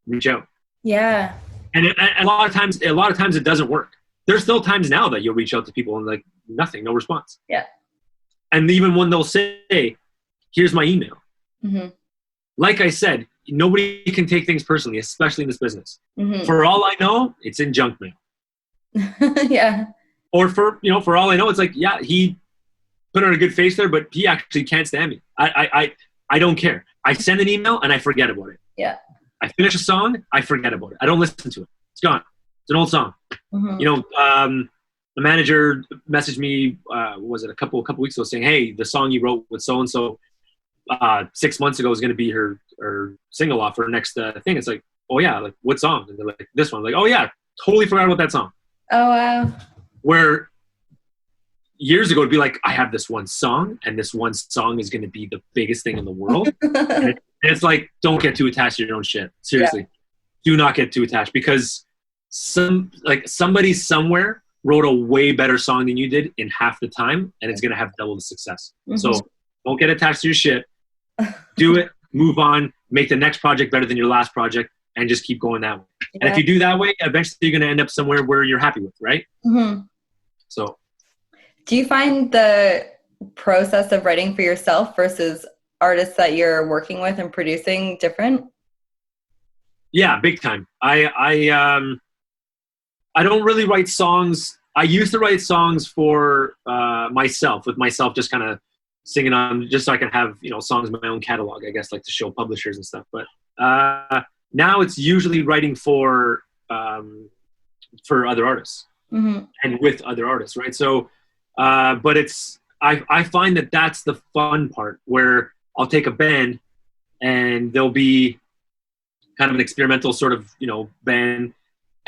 S2: reach out.
S1: Yeah.
S2: And a lot of times it doesn't work. There's still times now that you'll reach out to people and like nothing, no response.
S1: Yeah.
S2: And even when they'll say, here's my email.
S1: Mm-hmm.
S2: Like I said, nobody can take things personally, especially in this business.
S1: Mm-hmm.
S2: For all I know, it's in junk mail.
S1: Yeah.
S2: Or for all I know, it's like, yeah, he put on a good face there, but he actually can't stand me. I don't care. I send an email and I forget about it.
S1: Yeah.
S2: I finish a song, I forget about it. I don't listen to it. It's gone. It's an old song.
S1: Mm-hmm.
S2: The manager messaged me, was it a couple weeks ago, saying, hey, the song you wrote with so-and-so 6 months ago is going to be her single off her next thing. It's like, oh yeah, like what song? And they're like, this one. I'm like, oh yeah, totally forgot about that song.
S1: Oh wow.
S2: Where years ago it'd be like, I have this one song, and this one song is going to be the biggest thing in the world. And it's like, don't get too attached to your own shit. Seriously, do not get too attached, because somebody somewhere wrote a way better song than you did in half the time, and it's going to have double the success. Mm-hmm. So don't get attached to your shit. Do it, move on, make the next project better than your last project, and just keep going that way. Yeah. And if you do that way, eventually you're going to end up somewhere where you're happy with, right?
S1: Mm-hmm.
S2: So
S1: do you find the process of writing for yourself versus artists that you're working with and producing different?
S2: Yeah, big time. I don't really write songs. I used to write songs for myself, just kind of singing on, just so I can have, songs in my own catalog, I guess, like to show publishers and stuff. But now it's usually writing for other artists, mm-hmm. and with other artists, right? So, but I find that that's the fun part, where I'll take a band and they'll be kind of an experimental sort of, band.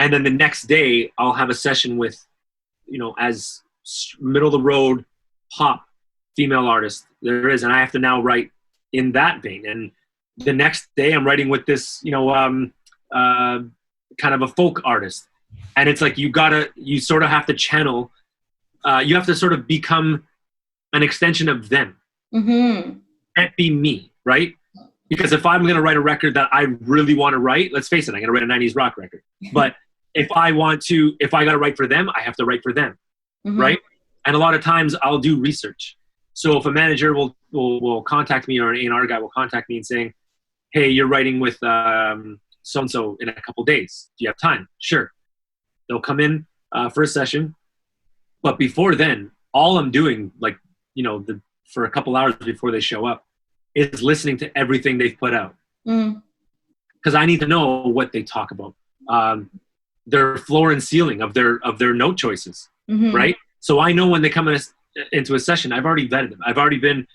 S2: And then the next day I'll have a session with, as middle of the road pop female artist there is, and I have to now write in that vein. And the next day I'm writing with this, kind of a folk artist. And it's like, you sort of have to channel, you have to sort of become an extension of them.
S1: Mm-hmm.
S2: Can't be me, right? Because if I'm going to write a record that I really want to write, let's face it, I'm going to write a 90s rock record. But if I got to write for them, I have to write for them,
S1: Mm-hmm.
S2: right? And a lot of times I'll do research. So if a manager will contact me, or an A&R guy will contact me and saying, hey, you're writing with so-and-so in a couple days. Do you have time? Sure. They'll come in for a session. But before then, all I'm doing, for a couple hours before they show up, is listening to everything they've put out. Because I need to know what they talk about. Their floor and ceiling of their note choices,
S1: Mm-hmm.
S2: right? So I know when they come into a session, I've already vetted them. I've already been,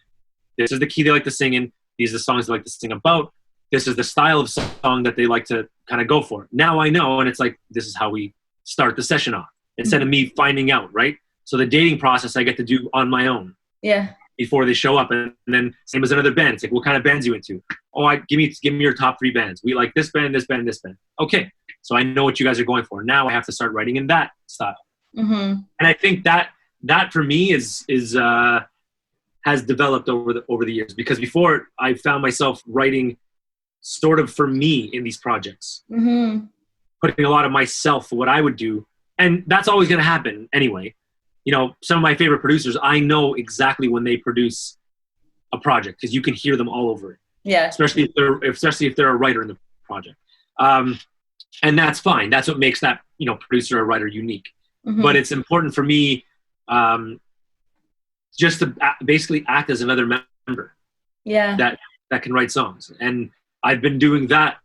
S2: this is the key they like to sing in. These are the songs they like to sing about. This is the style of song that they like to kind of go for. Now I know, and it's like, this is how we start the session off, instead of me finding out, right? So the dating process I get to do on my own.
S1: Yeah.
S2: Before they show up. And then same as another band. It's like, what kind of bands you into? Oh, give me your top 3 bands. We like this band, this band, this band. Okay. So I know what you guys are going for. Now I have to start writing in that style.
S1: Mm-hmm.
S2: And I think that for me has developed over the years, because before I found myself writing sort of for me in these projects,
S1: Mm-hmm.
S2: putting a lot of myself, what I would do. And that's always going to happen anyway. Some of my favorite producers, I know exactly when they produce a project, because you can hear them all over it.
S1: Yeah.
S2: Especially if they're a writer in the project. And that's fine. That's what makes that, producer or writer unique.
S1: Mm-hmm.
S2: But it's important for me just to basically act as another member.
S1: Yeah.
S2: That can write songs. And I've been doing that,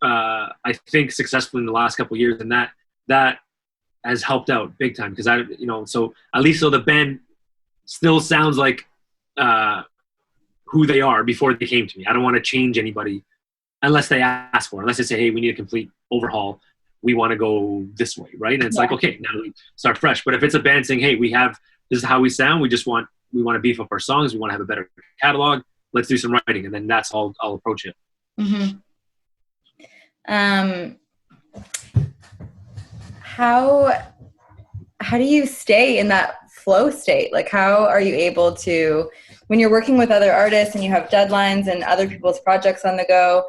S2: I think, successfully in the last couple of years. And that has helped out big time, because so at least the band still sounds like who they are before they came to me. I don't want to change anybody unless they ask for it, unless they say, hey, we need a complete overhaul. We want to go this way, right? And it's like, okay, now we start fresh. But if it's a band saying, hey, this is how we sound, we want to beef up our songs, we want to have a better catalog, let's do some writing, and then that's how I'll approach it.
S1: Mm-hmm. How do you stay in that flow state? Like, how are you able to, when you're working with other artists and you have deadlines and other people's projects on the go,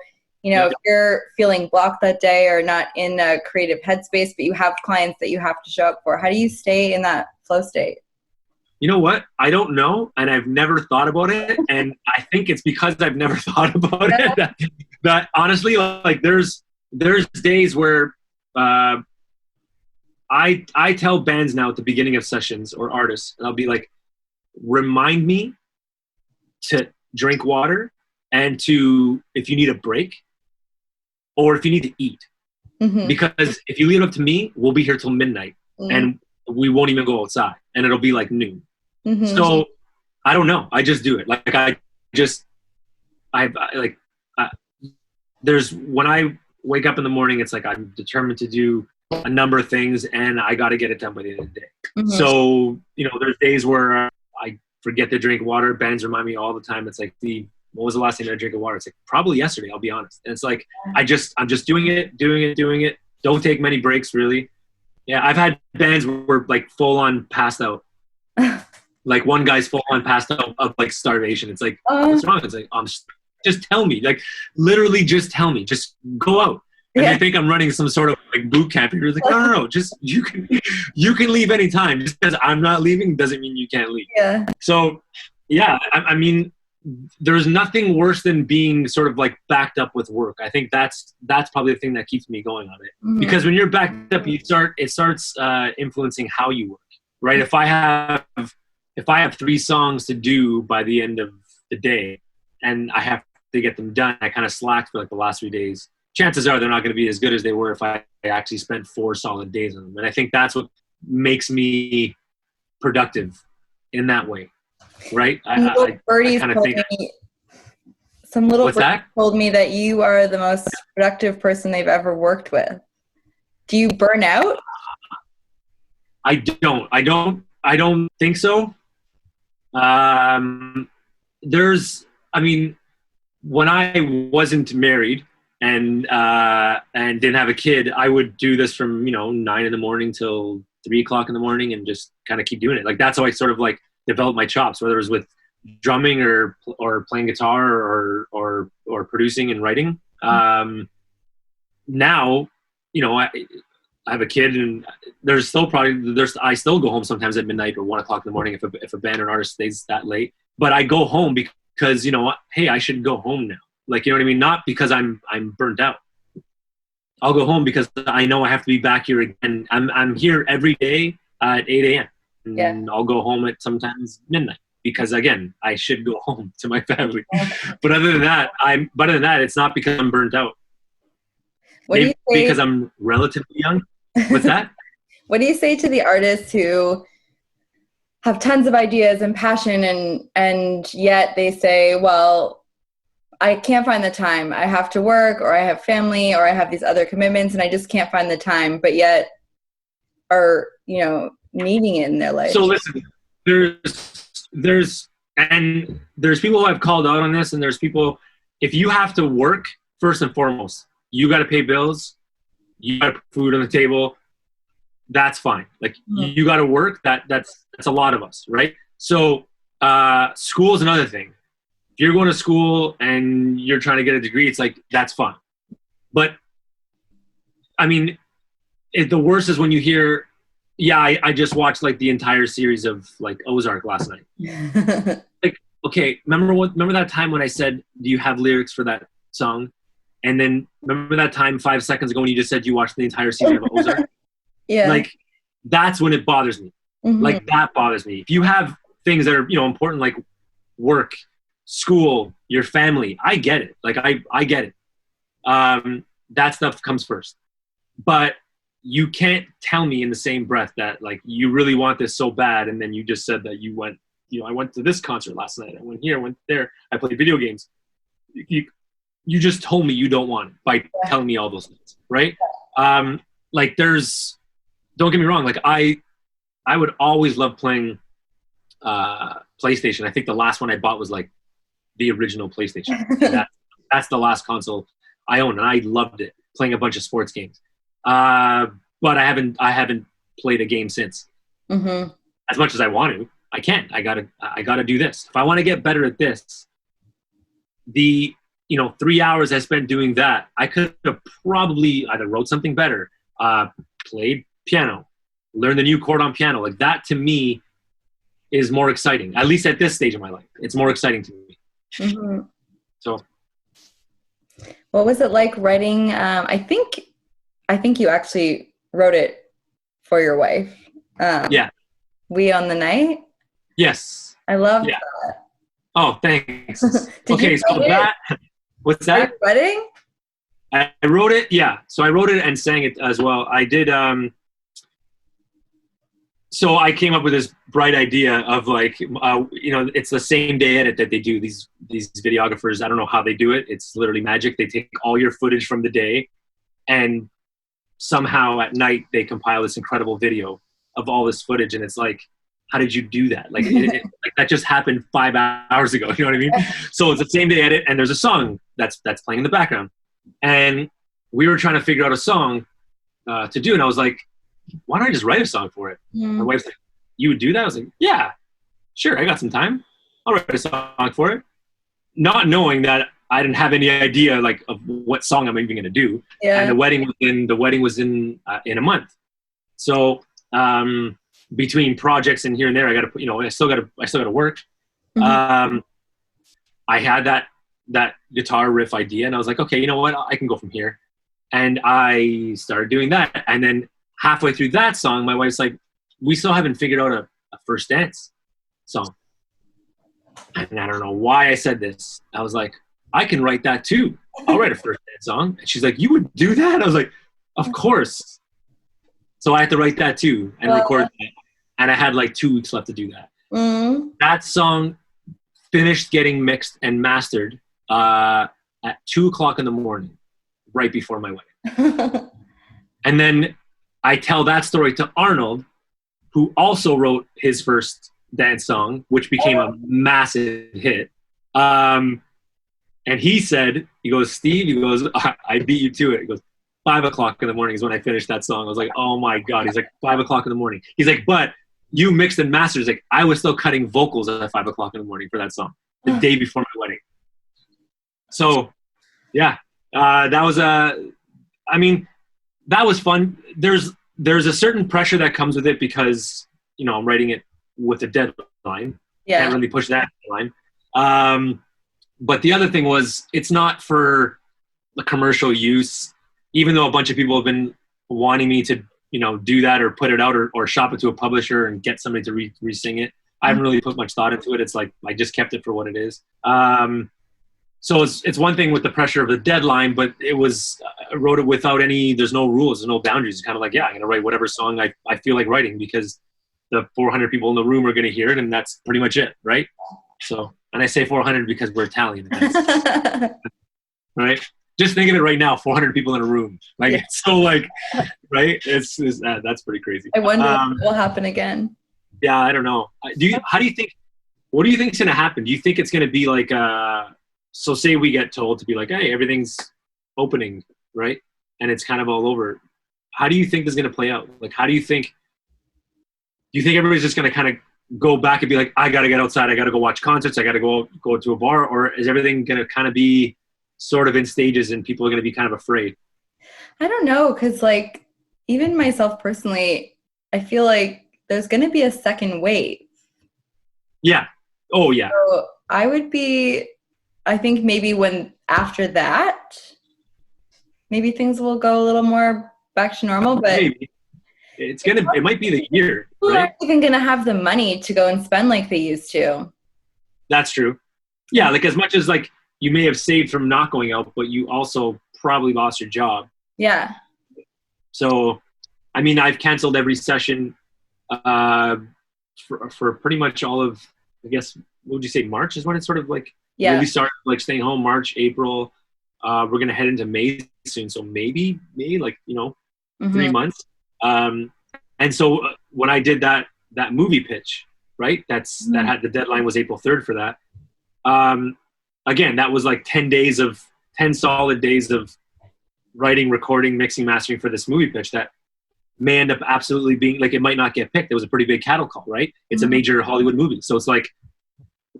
S1: if you're feeling blocked that day or not in a creative headspace, but you have clients that you have to show up for, how do you stay in that flow state?
S2: You know what? I don't know, and I've never thought about it, and I think it's because I've never thought about it that honestly, like, there's days where I tell bands now at the beginning of sessions, or artists, and I'll be like, remind me to drink water, and if you need a break, or if you need to eat.
S1: Mm-hmm.
S2: Because if you leave it up to me, we'll be here till midnight, and we won't even go outside, and it'll be like noon.
S1: Mm-hmm.
S2: So I don't know. I just do it. When I wake up in the morning, it's like I'm determined to do a number of things, and I got to get it done by the end of the day.
S1: Mm-hmm.
S2: So, there's days where I forget to drink water. Bands remind me all the time. It's like, Steve, when was the last time I drank water? It's like, probably yesterday, I'll be honest. And it's like, I'm just doing it. Don't take many breaks, really. Yeah, I've had bands where we're like full on passed out. Like, one guy's full on passed out of like starvation. It's like, what's wrong? It's like, just tell me. Like, literally just tell me. Just go out. And I think I'm running some sort of like boot camp. You're like, no. Just you can leave anytime. Just because I'm not leaving doesn't mean you can't leave.
S1: Yeah.
S2: So, yeah, I mean, there's nothing worse than being sort of like backed up with work. I think that's probably the thing that keeps me going on it. Mm-hmm. Because when you're backed up, it starts influencing how you work, right? If I have 3 songs to do by the end of the day, and I have to get them done, I kind of slacked for like the last 3 days. Chances are they're not going to be as good as they were if I actually spent 4 solid days on them. And I think that's what makes me productive in that way, right?
S1: Some little birdies told me that you are the most productive person they've ever worked with. Do you burn out? I
S2: don't think so. I mean, when I wasn't married and didn't have a kid, I would do this from 9 in the morning till 3 o'clock in the morning and just kind of keep doing it. Like that's how I sort of like developed my chops, whether it was with drumming or playing guitar or producing and writing. Now, I have a kid, and I still go home sometimes at midnight or 1 o'clock in the morning if a band or an artist stays that late. But I go home because hey, I should go home now. Like, you know what I mean? Not because I'm burnt out. I'll go home because I know I have to be back here again. I'm here every day at 8 a.m. And I'll go home at sometimes midnight because again, I should go home to my family. But other than that, it's not because I'm burnt out.
S3: What do you say?
S2: Because I'm relatively young. What's that?
S3: What do you say to the artists who have tons of ideas and passion and yet they say, well, I can't find the time. I have to work, or I have family, or I have these other commitments and I just can't find the time, but yet are, needing it in their life?
S2: So listen, there's people who I've called out on this, and there's people, if you have to work, first and foremost, you got to pay bills, you got to put food on the table, that's fine. Like you got to work, that's a lot of us, right? So school is another thing. If you're going to school and you're trying to get a degree, it's like, that's fine. But I mean, the worst is when you hear, I just watched like the entire series of like Ozark last night. Like, okay, remember that time when I said, do you have lyrics for that song? And then remember that time 5 seconds ago when you just said you watched the entire season of Ozark?
S3: Yeah.
S2: Like, that's when it bothers me.
S3: Mm-hmm.
S2: Like, that bothers me. If you have things that are, important, like work, school, your family, I get it. Like, I get it. That stuff comes first. But you can't tell me in the same breath that, like, you really want this so bad, and then you just said that you went, I went to this concert last night. I went here, I went there. I played video games. You just told me you don't want it by telling me all those things, right? Like don't get me wrong, like I would always love playing PlayStation. I think the last one I bought was like the original PlayStation. That's the last console I owned, and I loved it, playing a bunch of sports games. But I haven't played a game since.
S3: Mm-hmm.
S2: As much as I want to, I can't. I gotta do this. If I want to get better at this, 3 hours I spent doing that, I could have probably either wrote something better, played piano, learned the new chord on piano. Like that to me is more exciting. At least at this stage of my life, it's more exciting to me.
S3: Mm-hmm.
S2: So,
S3: what was it like writing? I think you actually wrote it for your wife.
S2: yeah.
S3: We on the Night.
S2: Yes.
S3: I love that.
S2: Oh, thanks.
S3: Okay,
S2: so that. What's that?
S3: Wedding?
S2: I wrote it. Yeah. So I wrote it and sang it as well. I did. So I came up with this bright idea of like, it's the same day edit that they do. These videographers, I don't know how they do it. It's literally magic. They take all your footage from the day, and somehow at night they compile this incredible video of all this footage. And it's like, how did you do that? Like, like that just happened 5 hours ago. You know what I mean? So it's the same day edit, and there's a song that's playing in the background. And we were trying to figure out a song to do. And I was like, why don't I just write a song for it?
S3: Mm.
S2: My wife's like, you would do that? I was like, yeah, sure. I got some time. I'll write a song for it. Not knowing that I didn't have any idea like of what song I'm even going to do.
S3: Yeah.
S2: And the wedding was in a month. So, between projects and here and there, I got to, I still got to work.
S3: Mm-hmm.
S2: I had that guitar riff idea, and I was like, okay, you know what? I can go from here. And I started doing that. And then halfway through that song, my wife's like, we still haven't figured out a First Dance song. And I don't know why I said this. I was like, I can write that too. I'll write a First Dance song. And she's like, you would do that? I was like, of course. So I had to write that too and record that. And I had like 2 weeks left to do that.
S3: Mm.
S2: That song finished getting mixed and mastered at 2:00 in the morning, right before my wedding. And then I tell that story to Arnold, who also wrote his first dance song, which became a massive hit. And he said, he goes, Steve, he goes, I beat you to it. He goes, 5 o'clock in the morning is when I finished that song. I was like, oh my God. He's like, 5 o'clock in the morning. He's like, but you mixed and mastered. He's like, I was still cutting vocals at 5 o'clock in the morning for that song the day before my wedding. So yeah, that was that was fun. There's a certain pressure that comes with it because, you know, I'm writing it with a deadline.
S3: Yeah.
S2: Can't really push that deadline. But the other thing was, it's not for the commercial use, even though a bunch of people have been wanting me to, you know, do that or put it out or shop it to a publisher and get somebody to re-sing it. I haven't really put much thought into it. It's like, I just kept it for what it is. So it's one thing with the pressure of the deadline, but it was, I wrote it without there's no rules, there's no boundaries. It's kind of like, yeah, I'm going to write whatever song I feel like writing because the 400 people in the room are going to hear it, and that's pretty much it, right? So, and I say 400 because we're Italian, right? Just think of it right now, 400 people in a room. Like, yeah. It's so like, right? That's pretty crazy.
S3: I wonder what will happen again.
S2: Yeah, I don't know. What do you think is going to happen? Do you think it's going to be like, so say we get told to be like, hey, everything's opening, right? And it's kind of all over. How do you think this is going to play out? Like, do you think everybody's just going to kind of go back and be like, I got to get outside, I got to go watch concerts, I got to go to a bar? Or is everything going to kind of be sort of in stages and people are going to be kind of afraid?
S3: I don't know, because like, even myself personally, I feel like there's going to be a second wave.
S2: Yeah. Oh, yeah.
S3: So I think maybe after that, maybe things will go a little more back to normal, but
S2: maybe. It might be the year,
S3: people
S2: right?
S3: aren't even going to have the money to go and spend like they used to.
S2: That's true. Yeah. Like, as much as like you may have saved from not going out, but you also probably lost your job.
S3: Yeah.
S2: So, I mean, I've canceled every session, for pretty much all of, I guess, what would you say, March is when it's sort of like,
S3: yeah,
S2: really started like staying home. March, April. We're going to head into May soon. So maybe like, you know, 3 months. And so when I did that movie pitch, right, that had the deadline was April 3rd for that. Again, that was like 10 solid days of writing, recording, mixing, mastering for this movie pitch that may end up absolutely being like, it might not get picked. It was a pretty big cattle call, right? It's a major Hollywood movie. So it's like,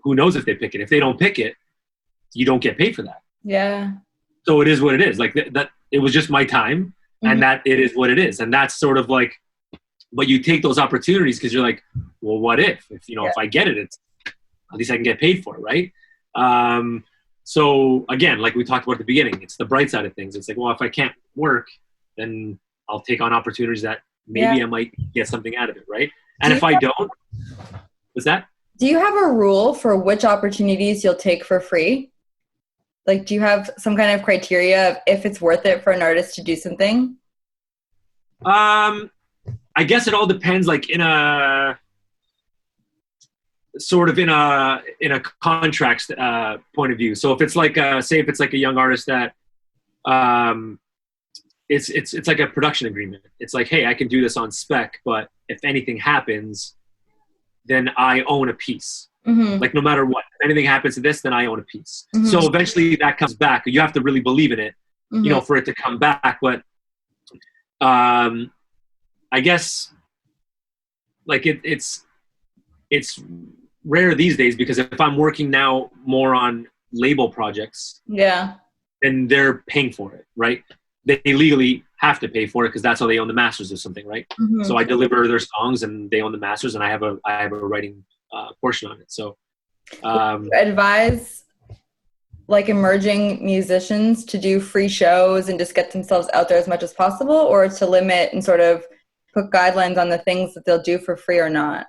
S2: who knows if they pick it? If they don't pick it, you don't get paid for that.
S3: Yeah.
S2: So it is what it is. Like that it was just my time, and that it is what it is. And that's sort of like, but you take those opportunities because you're like, well, what if I get it, it's at least I can get paid for it, right? So again, like we talked about at the beginning, it's the bright side of things. It's like, well, if I can't work, then I'll take on opportunities that maybe I might get something out of it, right? And if I don't, what's that?
S3: Do you have a rule for which opportunities you'll take for free? Like, do you have some kind of criteria of if it's worth it for an artist to do something?
S2: I guess it all depends, like in a contract point of view. So if it's like say if it's like a young artist that it's like a production agreement. It's like, hey, I can do this on spec, but if anything happens, then I own a piece. Like no matter what, if anything happens to this, then I own a piece. So eventually that comes back. You have to really believe in it, you know, for it to come back. But I guess like it's rare these days because if I'm working now more on label projects, then they're paying for it, right? They legally have to pay for it because that's how they own the masters or something, right? So I deliver their songs and they own the masters, and I have a writing portion on it. So
S3: advise like emerging musicians to do free shows and just get themselves out there as much as possible, or to limit and sort of put guidelines on the things that they'll do for free or not?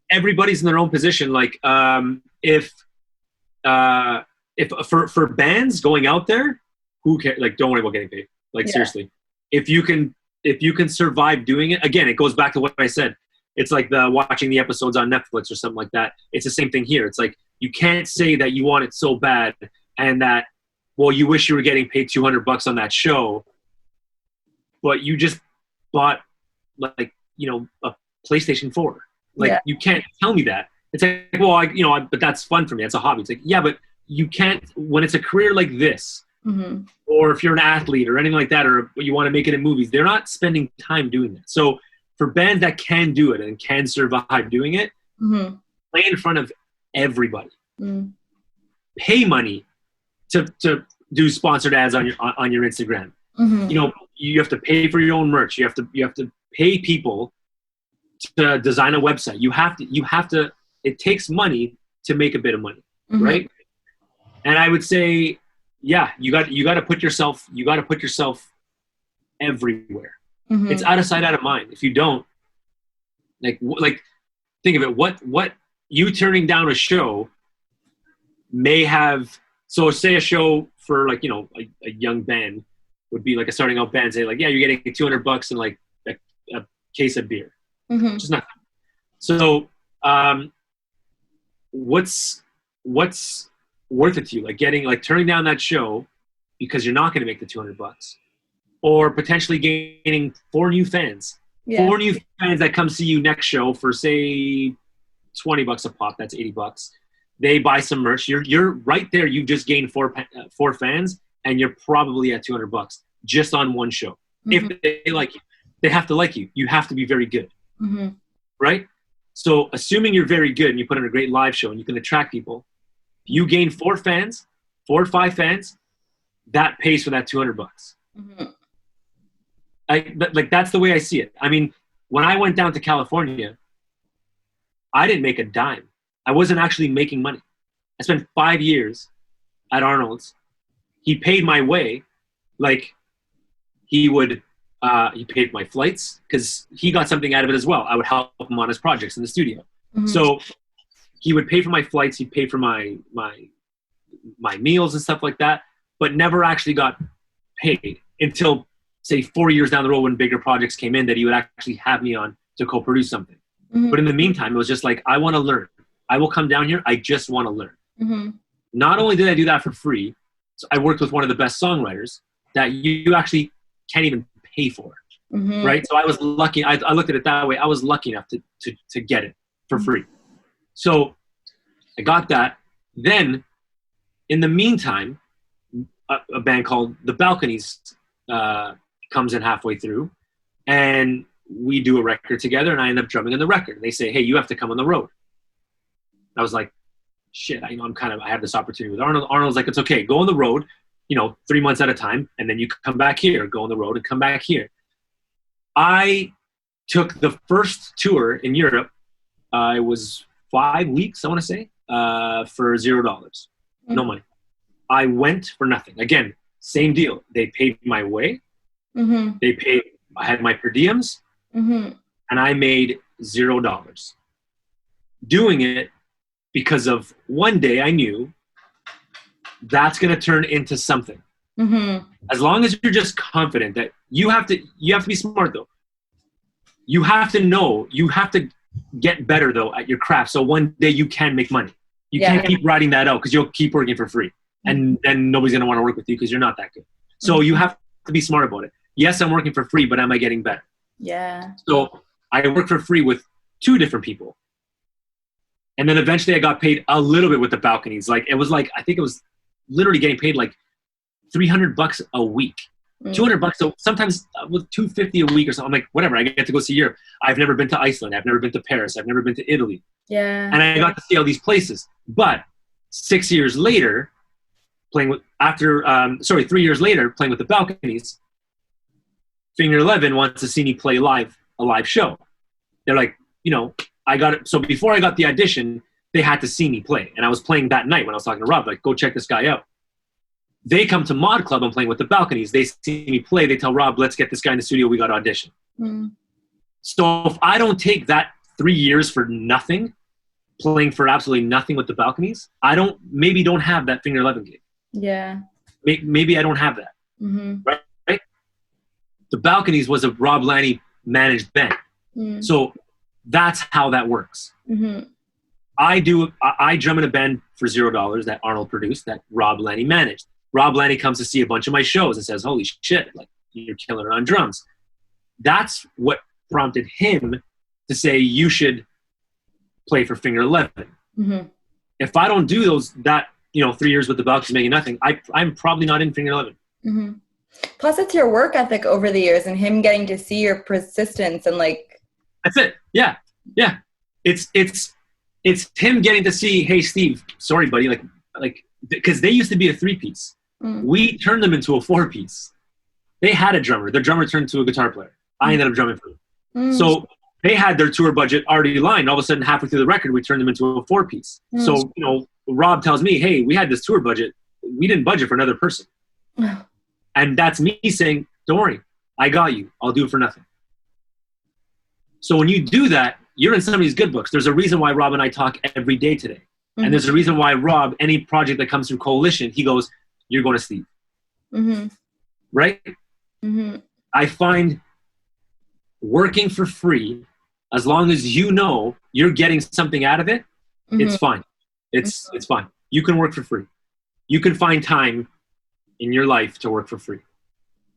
S2: Everybody's in their own position. Like if for bands going out there, who cares? Like, don't worry about getting paid. Like seriously, if you can survive doing it, again, it goes back to what I said. It's like watching the episodes on Netflix or something like that. It's the same thing here. It's like, you can't say that you want it so bad and that, well, you wish you were getting paid $200 on that show, but you just bought like, you know, a PlayStation 4. Like, you can't tell me that. It's like, well, but that's fun for me. It's a hobby. It's like, yeah, but you can't, when it's a career like this, or if you're an athlete or anything like that, or you want to make it in movies, they're not spending time doing that. So for bands that can do it and can survive doing it, play in front of everybody. Pay money to do sponsored ads on your Instagram. You have to pay for your own merch. You have to pay people to design a website. You have to. It takes money to make a bit of money, right? And I would say, yeah, you got to put yourself. You got to put yourself everywhere. It's out of sight, out of mind. If you don't, like think of it. What you turning down a show may have. So say a show for like, a young band would be like a starting out band, say like, yeah, you're getting $200 and like a case of beer. Which is nothing. So what's worth it to you? Like turning down that show because you're not going to make the $200, or potentially gaining 4 new fans. 4 new fans that come see you next show for say $20 a pop. That's $80. They buy some merch. You're right there. You just gained 4 fans, and you're probably at $200 just on one show. If they like you, they have to like you. You have to be very good, right? So assuming you're very good and you put on a great live show and you can attract people, you gain 4 or 5 fans, that pays for that $200. Like that's the way I see it. I mean, when I went down to California, I didn't make a dime. I wasn't actually making money. I spent 5 years at Arnold's. He paid my way. Like he paid my flights because he got something out of it as well. I would help him on his projects in the studio. So he would pay for my flights. He'd pay for my meals and stuff like that, but never actually got paid until say 4 years down the road when bigger projects came in that he would actually have me on to co-produce something. But in the meantime, it was just like, I want to learn. I will come down here. I just want to learn. Not only did I do that for free, so I worked with one of the best songwriters that you actually can't even pay for, right? So I was lucky. I looked at it that way. I was lucky enough to get it for free. So I got that. Then, in the meantime, a band called The Balconies comes in halfway through, and we do a record together, and I end up drumming on the record. They say, hey, you have to come on the road. I was like, shit, I have this opportunity with Arnold. Arnold's like, it's okay, go on the road, 3 months at a time, and then you come back here, go on the road and come back here. I took the first tour in Europe. It was 5 weeks, I want to say, for $0. No money. I went for nothing. Again, same deal. They paid my way. I had my per diems, and I made $0. Doing it because of one day I knew that's going to turn into something. As long as you're just confident that you have to be smart though. You have to know, you have to get better though at your craft. So one day you can make money. You can't keep writing that out because you'll keep working for free. And then nobody's going to want to work with you because you're not that good. So you have to be smart about it. Yes, I'm working for free, but am I getting better? Yeah. So I worked for free with 2 different people. And then eventually I got paid a little bit with The Balconies. Like it was like, I think it was literally getting paid like $300 a week, $200. So sometimes with $250 a week or something. I'm like, whatever, I get to go see Europe. I've never been to Iceland. I've never been to Paris. I've never been to Italy. Yeah. And I got to see all these places. But 6 years later, 3 years later, playing with The Balconies, Finger 11 wants to see me play a live show. They're like, I got it. So before I got the audition, they had to see me play. And I was playing that night when I was talking to Rob, like, go check this guy out. They come to Mod Club, I'm playing with The Balconies. They see me play. They tell Rob, let's get this guy in the studio. We got to audition. So if I don't take that 3 years for nothing, playing for absolutely nothing with The Balconies, I don't have that Finger 11 gig. Yeah. Maybe I don't have that. Right? The Balconies was a Rob Lanny managed band. So that's how that works. I drum in a band for $0 that Arnold produced, that Rob Lanny managed. Rob Lanny comes to see a bunch of my shows and says, holy shit, like you're killing it on drums. That's what prompted him to say, you should play for Finger 11.
S3: Mm-hmm.
S2: If I don't do that 3 years with the Bucks making nothing, I'm probably not in Finger 11.
S3: Mm-hmm. Plus, it's your work ethic over the years and him getting to see your persistence and like.
S2: That's it. Yeah. Yeah. It's him getting to see, hey, Steve, sorry, buddy. Like, because they used to be a 3-piece.
S3: Mm.
S2: We turned them into a 4-piece. They had a drummer. Their drummer turned to a guitar player. I ended up drumming for them.
S3: Mm.
S2: So they had their tour budget already lined. All of a sudden, halfway through the record, we turned them into a 4-piece.
S3: Mm.
S2: So, Rob tells me, hey, we had this tour budget. We didn't budget for another person. And that's me saying, don't worry, I got you. I'll do it for nothing. So when you do that, you're in somebody's good books. There's a reason why Rob and I talk every day today. Mm-hmm. And there's a reason why Rob, any project that comes through Coalition, he goes, you're going to Steve.
S3: Mm-hmm.
S2: Right?
S3: Mm-hmm.
S2: I find working for free, as long as you know you're getting something out of it,
S3: mm-hmm.
S2: it's fine. It's fine. You can work for free. You can find time in your life to work for free.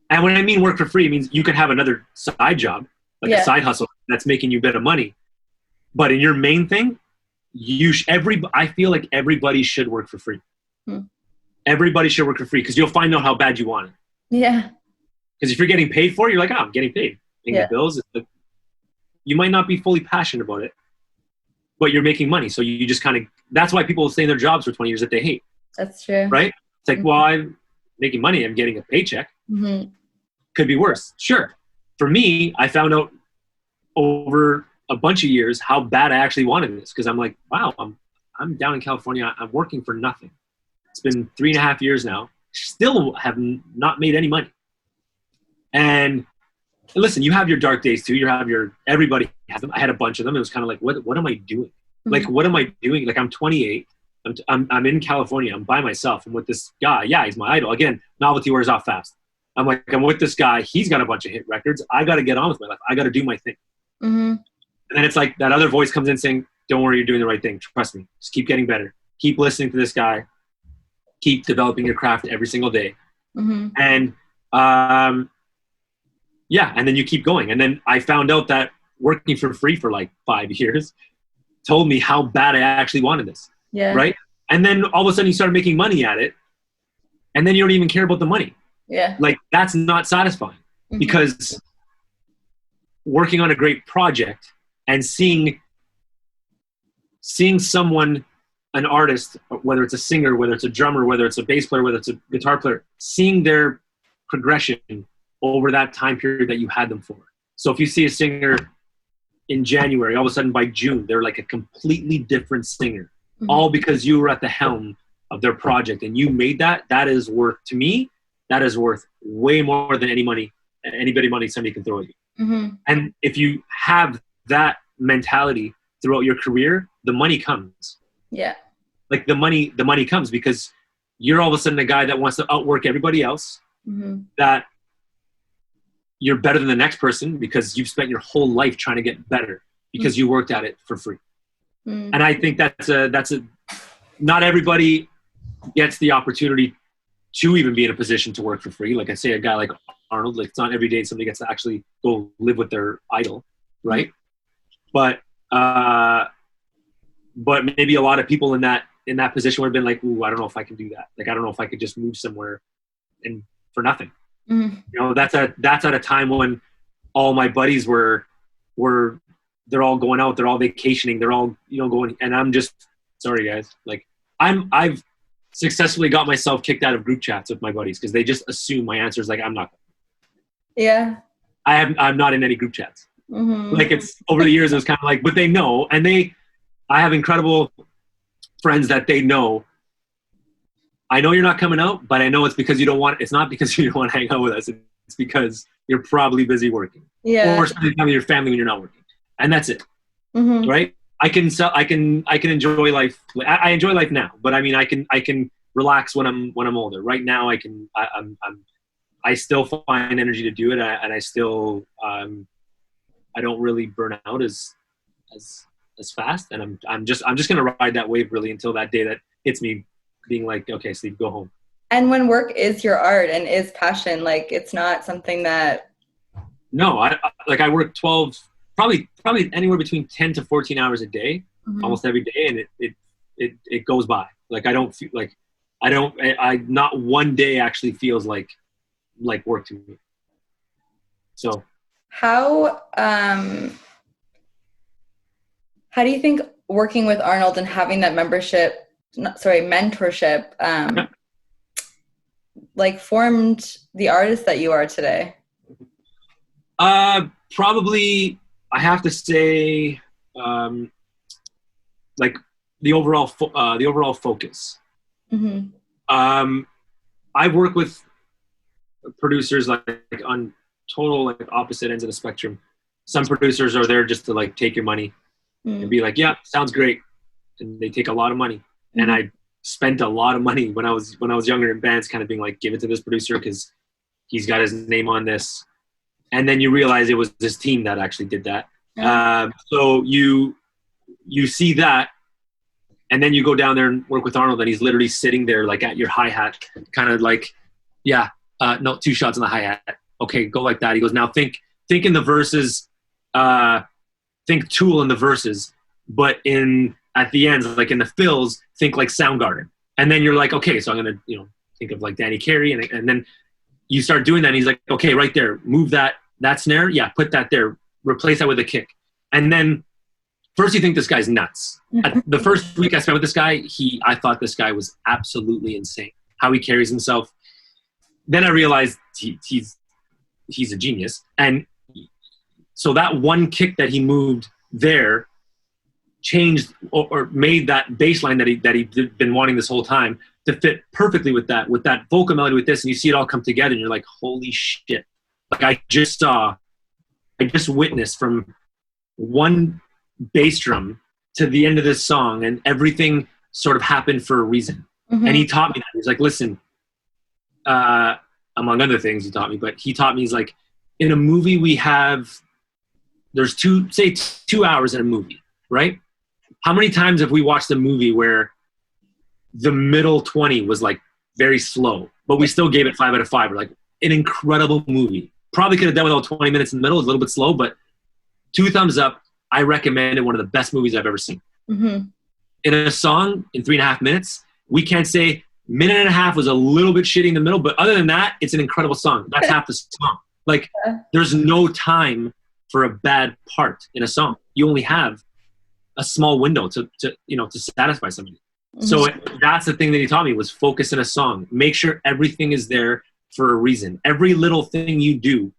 S2: And when I mean work for free, it means you can have another side job, like a side hustle that's making you a bit of money. But in your main thing, I feel like everybody should work for free. Everybody should work for free because you'll find out how bad you want it.
S3: Yeah.
S2: Because if you're getting paid for it, you're like, I'm getting paid. Paying the bills. You might not be fully passionate about it, but you're making money. So you just kind of, that's why people stay in their jobs for 20 years that they hate.
S3: That's true.
S2: Right? It's like, well, I'm making money. I'm getting a paycheck.
S3: Mm-hmm.
S2: Could be worse. Sure. For me, I found out over a bunch of years how bad I actually wanted this. Because I'm like, wow, I'm down in California. I'm working for nothing. It's been 3.5 years now. Still have not made any money. And listen, you have your dark days too. Everybody has them. I had a bunch of them. It was kind of like, what am I doing? Mm-hmm. Like, what am I doing? Like, I'm 28. I'm in California. I'm by myself. I'm with this guy. Yeah, he's my idol. Again, novelty wears off fast. I'm with this guy. He's got a bunch of hit records. I got to get on with my life. I got to do my thing.
S3: Mm-hmm.
S2: And then it's like that other voice comes in saying, don't worry, you're doing the right thing. Trust me. Just keep getting better. Keep listening to this guy. Keep developing your craft every single day.
S3: Mm-hmm.
S2: And, and then you keep going. And then I found out that working for free for like 5 years told me how bad I actually wanted this.
S3: Yeah.
S2: Right? And then all of a sudden you start making money at it. And then you don't even care about the money.
S3: Yeah.
S2: Like, that's not satisfying. Mm-hmm. Because working on a great project and seeing someone, an artist, whether it's a singer, whether it's a drummer, whether it's a bass player, whether it's a guitar player, seeing their progression over that time period that you had them for. So if you see a singer in January, all of a sudden by June, they're like a completely different singer, mm-hmm. all because you were at the helm of their project and you made that is worth, to me, that is worth way more than money somebody can throw at you.
S3: Mm-hmm.
S2: And if you have that mentality throughout your career, the money comes.
S3: Yeah.
S2: Like the money comes because you're all of a sudden a guy that wants to outwork everybody else,
S3: mm-hmm. that
S2: you're better than the next person because you've spent your whole life trying to get better because mm-hmm. you worked at it for free. Mm-hmm. And I think that's not everybody gets the opportunity to even be in a position to work for free. Like I say, a guy like Arnold, like it's not every day somebody gets to actually go live with their idol. Right. Mm-hmm. But maybe a lot of people in that position would have been like, ooh, I don't know if I can do that. Like, I don't know if I could just move somewhere and for nothing. Mm-hmm. That's at a time when all my buddies were they're all going out, they're all vacationing, they're all, going, and I'm just, sorry guys. Like I've successfully got myself kicked out of group chats with my buddies because they just assume my answer is like, I'm not.
S3: Yeah.
S2: I'm not in any group chats. Mm-hmm. Like it's over the years, it was kind of like, but they know, and I have incredible friends that they know. I know you're not coming out, but I know it's because it's not because you don't want to hang out with us. It's because you're probably busy working.
S3: Yeah.
S2: Or spending time with your family when you're not working. And that's it. Mm-hmm. Right? I can enjoy life. I enjoy life now, but I mean, I can relax when I'm older. Right now I still find energy to do it. And I still, I don't really burn out as fast. And I'm just going to ride that wave really until that day that hits me being like, okay, Steve, go home.
S3: And when work is your art and is passion, like it's not something that.
S2: No, I work 12, probably anywhere between 10 to 14 hours a day. almost every day, and it goes by. Like I don't feel like I not one day actually feels like work to me. So
S3: how do you think working with Arnold and having that mentorship like formed the artist that you are today?
S2: Probably I have to say like the overall focus. I work with producers like on total like opposite ends of the spectrum. Some producers are there just to like take your money and be like, yeah, sounds great, and they take a lot of money. And I spent a lot of money when I was younger in bands, kind of being like, give it to this producer because he's got his name on this. And then you realize it was this team that actually did that. So you see that, and then you go down there and work with Arnold, and he's literally sitting there like at your hi-hat, kind of like, yeah, no, 2 shots on the hi-hat. Okay, go like that. He goes, now think in the verses, think Tool in the verses, but at the ends, like in the fills, think like Soundgarden. And then you're like, okay, so I'm going to, think of like Danny Carey. And then you start doing that, and he's like, okay, right there, move that snare. Yeah, put that there. Replace that with a kick. And then first you think this guy's nuts. The first week I spent with this guy, I thought this guy was absolutely insane, how he carries himself. Then I realized he's a genius. And so that one kick that he moved there changed or made that bass line that he'd been wanting this whole time to fit perfectly with that vocal melody with this, and you see it all come together, and you're like, holy shit. Like I just witnessed from one bass drum to the end of this song, and everything sort of happened for a reason. And he taught me that. He's like, listen, among other things he taught me, he's like, in a movie there's 2 hours in a movie, right? How many times have we watched a movie where the middle 20 was like very slow, but we still gave it 5 out of 5? We're like, an incredible movie. Probably could have done with all 20 minutes in the middle. It's a little bit slow, but 2 thumbs up. I recommend it. One of the best movies I've ever seen. In a song, in 3.5 minutes, we can't say minute and a half was a little bit shitty in the middle, but other than that, it's an incredible song. That's half the song. Like, there's no time for a bad part in a song. You only have a small window to satisfy somebody. So that's the thing that he taught me, was focus in a song. Make sure everything is there for a reason. Every little thing you do,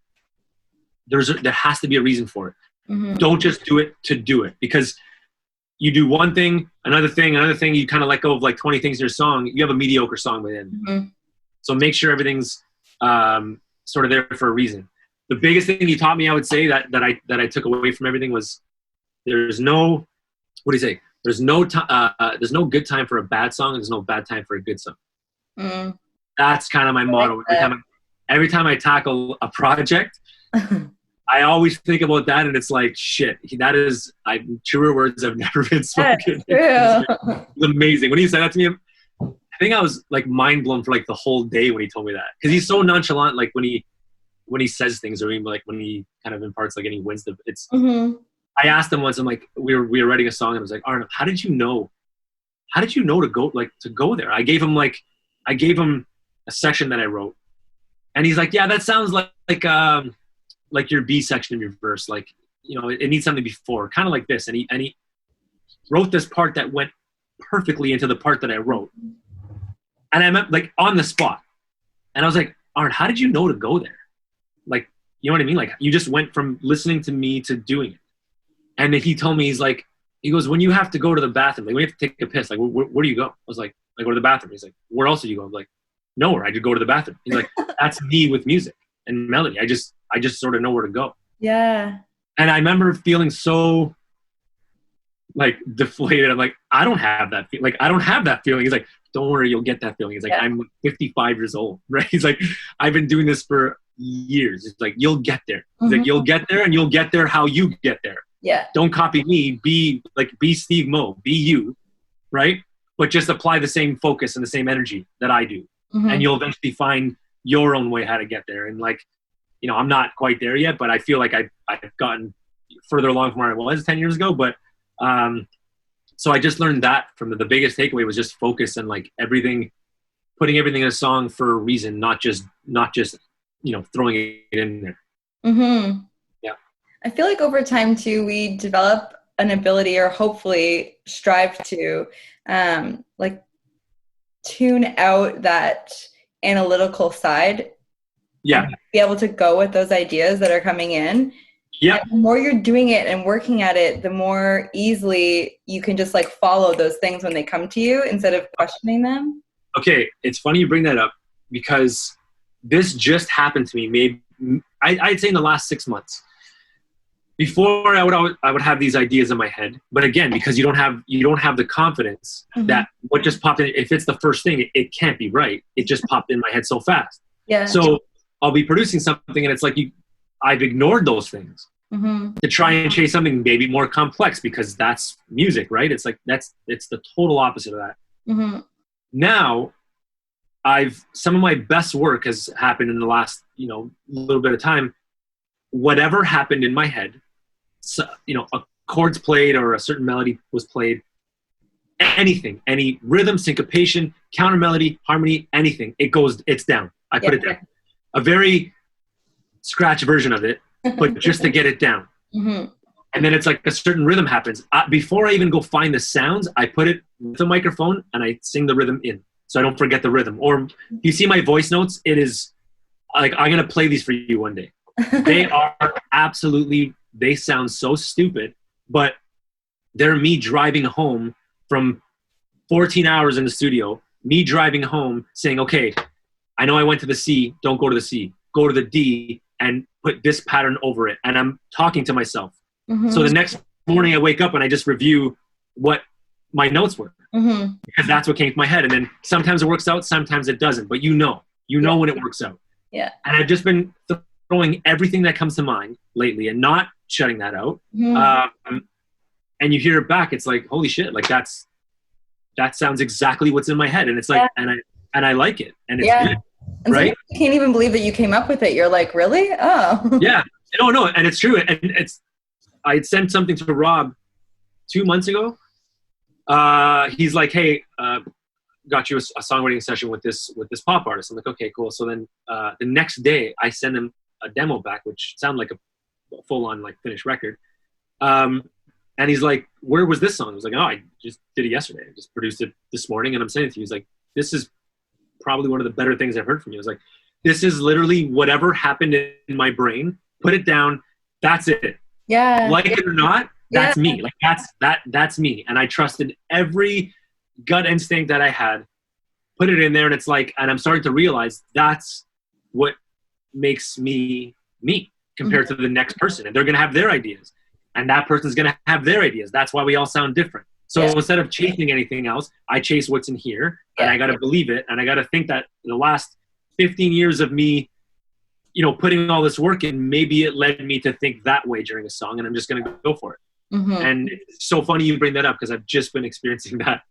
S2: there has to be a reason for it. Don't just do it to do it, because you do one thing, another thing, you kind of let go of like 20 things in your song, you have a mediocre song by the end. So make sure everything's sort of there for a reason. The biggest thing he taught me, I would say, that I took away from everything was there's no good time for a bad song, and there's no bad time for a good song. That's kind of my motto. Every time I tackle a project, I always think about that, and it's like, shit, truer words have never been spoken. It's amazing. When he said that to me, I think I was like mind blown for like the whole day when he told me that, because he's so nonchalant. Like when he says things, or even like when he kind of imparts like any wisdom. It's. I asked him once. I'm like, we were writing a song, and I was like, Arnold, how did you know to go there? I gave him a section that I wrote, and he's like, yeah, that sounds like your B section of your verse, like, it needs something before, kind of like this. And he wrote this part that went perfectly into the part that I wrote. And I meant like on the spot. And I was like, Arnold, how did you know to go there? Like, you know what I mean? Like, you just went from listening to me to doing it. And then he told me, he goes, when you have to go to the bathroom, like when you have to take a piss, like, where do you go? I was like, I go to the bathroom. He's like, where else do you go? I'm like, nowhere. I just go to the bathroom. He's like, that's me with music and melody. I just sort of know where to go.
S3: Yeah.
S2: And I remember feeling so like deflated. I'm like, I don't have that feeling. Like, I don't have that feeling. He's like, don't worry, you'll get that feeling. He's like, I'm 55 years old, right? He's like, I've been doing this for years. He's like, you'll get there. He's like, you'll get there, and you'll get there how you get there.
S3: Yeah.
S2: Don't copy me. Be Steve Mo. Be you, right? But just apply the same focus and the same energy that I do. And you'll eventually find your own way how to get there. And like, I'm not quite there yet, but I feel like I've gotten further along from where I was 10 years ago. But So I just learned that from the biggest takeaway was just focus and like everything, putting everything in a song for a reason, not just, throwing it in there.
S3: Mm-hmm.
S2: Yeah.
S3: I feel like over time too, we develop an ability, or hopefully strive to, like tune out that analytical side.
S2: Yeah.
S3: And be able to go with those ideas that are coming in.
S2: Yeah.
S3: And the more you're doing it and working at it, the more easily you can just like follow those things when they come to you instead of questioning them.
S2: Okay. It's funny you bring that up because this just happened to me. Maybe I'd say in the last 6 months. Before I would have these ideas in my head, but again, because you don't have the confidence that what just popped in, if it's the first thing, it can't be right. It just popped in my head so fast.
S3: Yeah.
S2: So I'll be producing something and it's like I've ignored those things to try and chase something maybe more complex because that's music, right? It's like it's the total opposite of that. Now some of my best work has happened in the last, little bit of time. Whatever happened in my head, so, a chords played or a certain melody was played, anything, any rhythm, syncopation, counter melody, harmony, anything, it's down. I put it down. A very scratch version of it, but just to get it down. And then it's like a certain rhythm happens. Before I even go find the sounds, I put it with the microphone and I sing the rhythm in so I don't forget the rhythm. Or you see my voice notes, it is like, I'm going to play these for you one day. They are they sound so stupid, but they're me driving home from 14 hours in the studio, me driving home saying, okay, I know I went to the C, don't go to the C, go to the D and put this pattern over it. And I'm talking to myself. So the next morning I wake up and I just review what my notes were because that's what came to my head. And then sometimes it works out, sometimes it doesn't, but you know when it works out.
S3: Yeah.
S2: And I've just been throwing everything that comes to mind lately and not shutting that out. And you hear it back, it's like, holy shit, like that sounds exactly what's in my head. And it's like, and I like it. And it's good,
S3: and
S2: right?
S3: So you can't even believe that you came up with it. You're like, really? Oh.
S2: Yeah. No. And it's true. And I had sent something to Rob 2 months ago. He's like, hey, got you a songwriting session with this pop artist. I'm like, okay, cool. So then the next day I send him a demo back, which sounded like a full-on like finished record. And he's like, where was this song? I was like, oh, I just did it yesterday. I just produced it this morning and I'm sending it to you. He's like, this is probably one of the better things I've heard from you. I was like, this is literally whatever happened in my brain. Put it down. That's it.
S3: Yeah.
S2: Like it or not, that's me. Like that's me. And I trusted every gut instinct that I had, put it in there. And it's like, and I'm starting to realize that's what makes me compared to the next person. And they're going to have their ideas and that person's going to have their ideas. That's why we all sound different. So instead of chasing anything else, I chase what's in here and I got to believe it. And I got to think that the last 15 years of me, putting all this work in, maybe it led me to think that way during a song and I'm just going to go for it. And it's so funny you bring that up because I've just been experiencing that.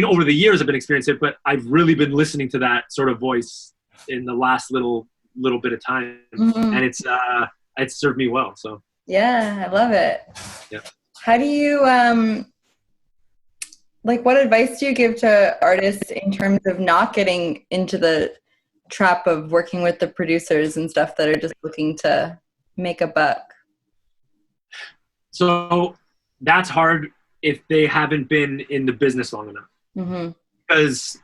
S2: Over the years I've been experiencing it, but I've really been listening to that sort of voice in the last little bit of time. And it's served me well. So
S3: yeah, I love it.
S2: Yeah.
S3: How do you what advice do you give to artists in terms of not getting into the trap of working with the producers and stuff that are just looking to make a buck?
S2: So that's hard if they haven't been in the business long enough. Because,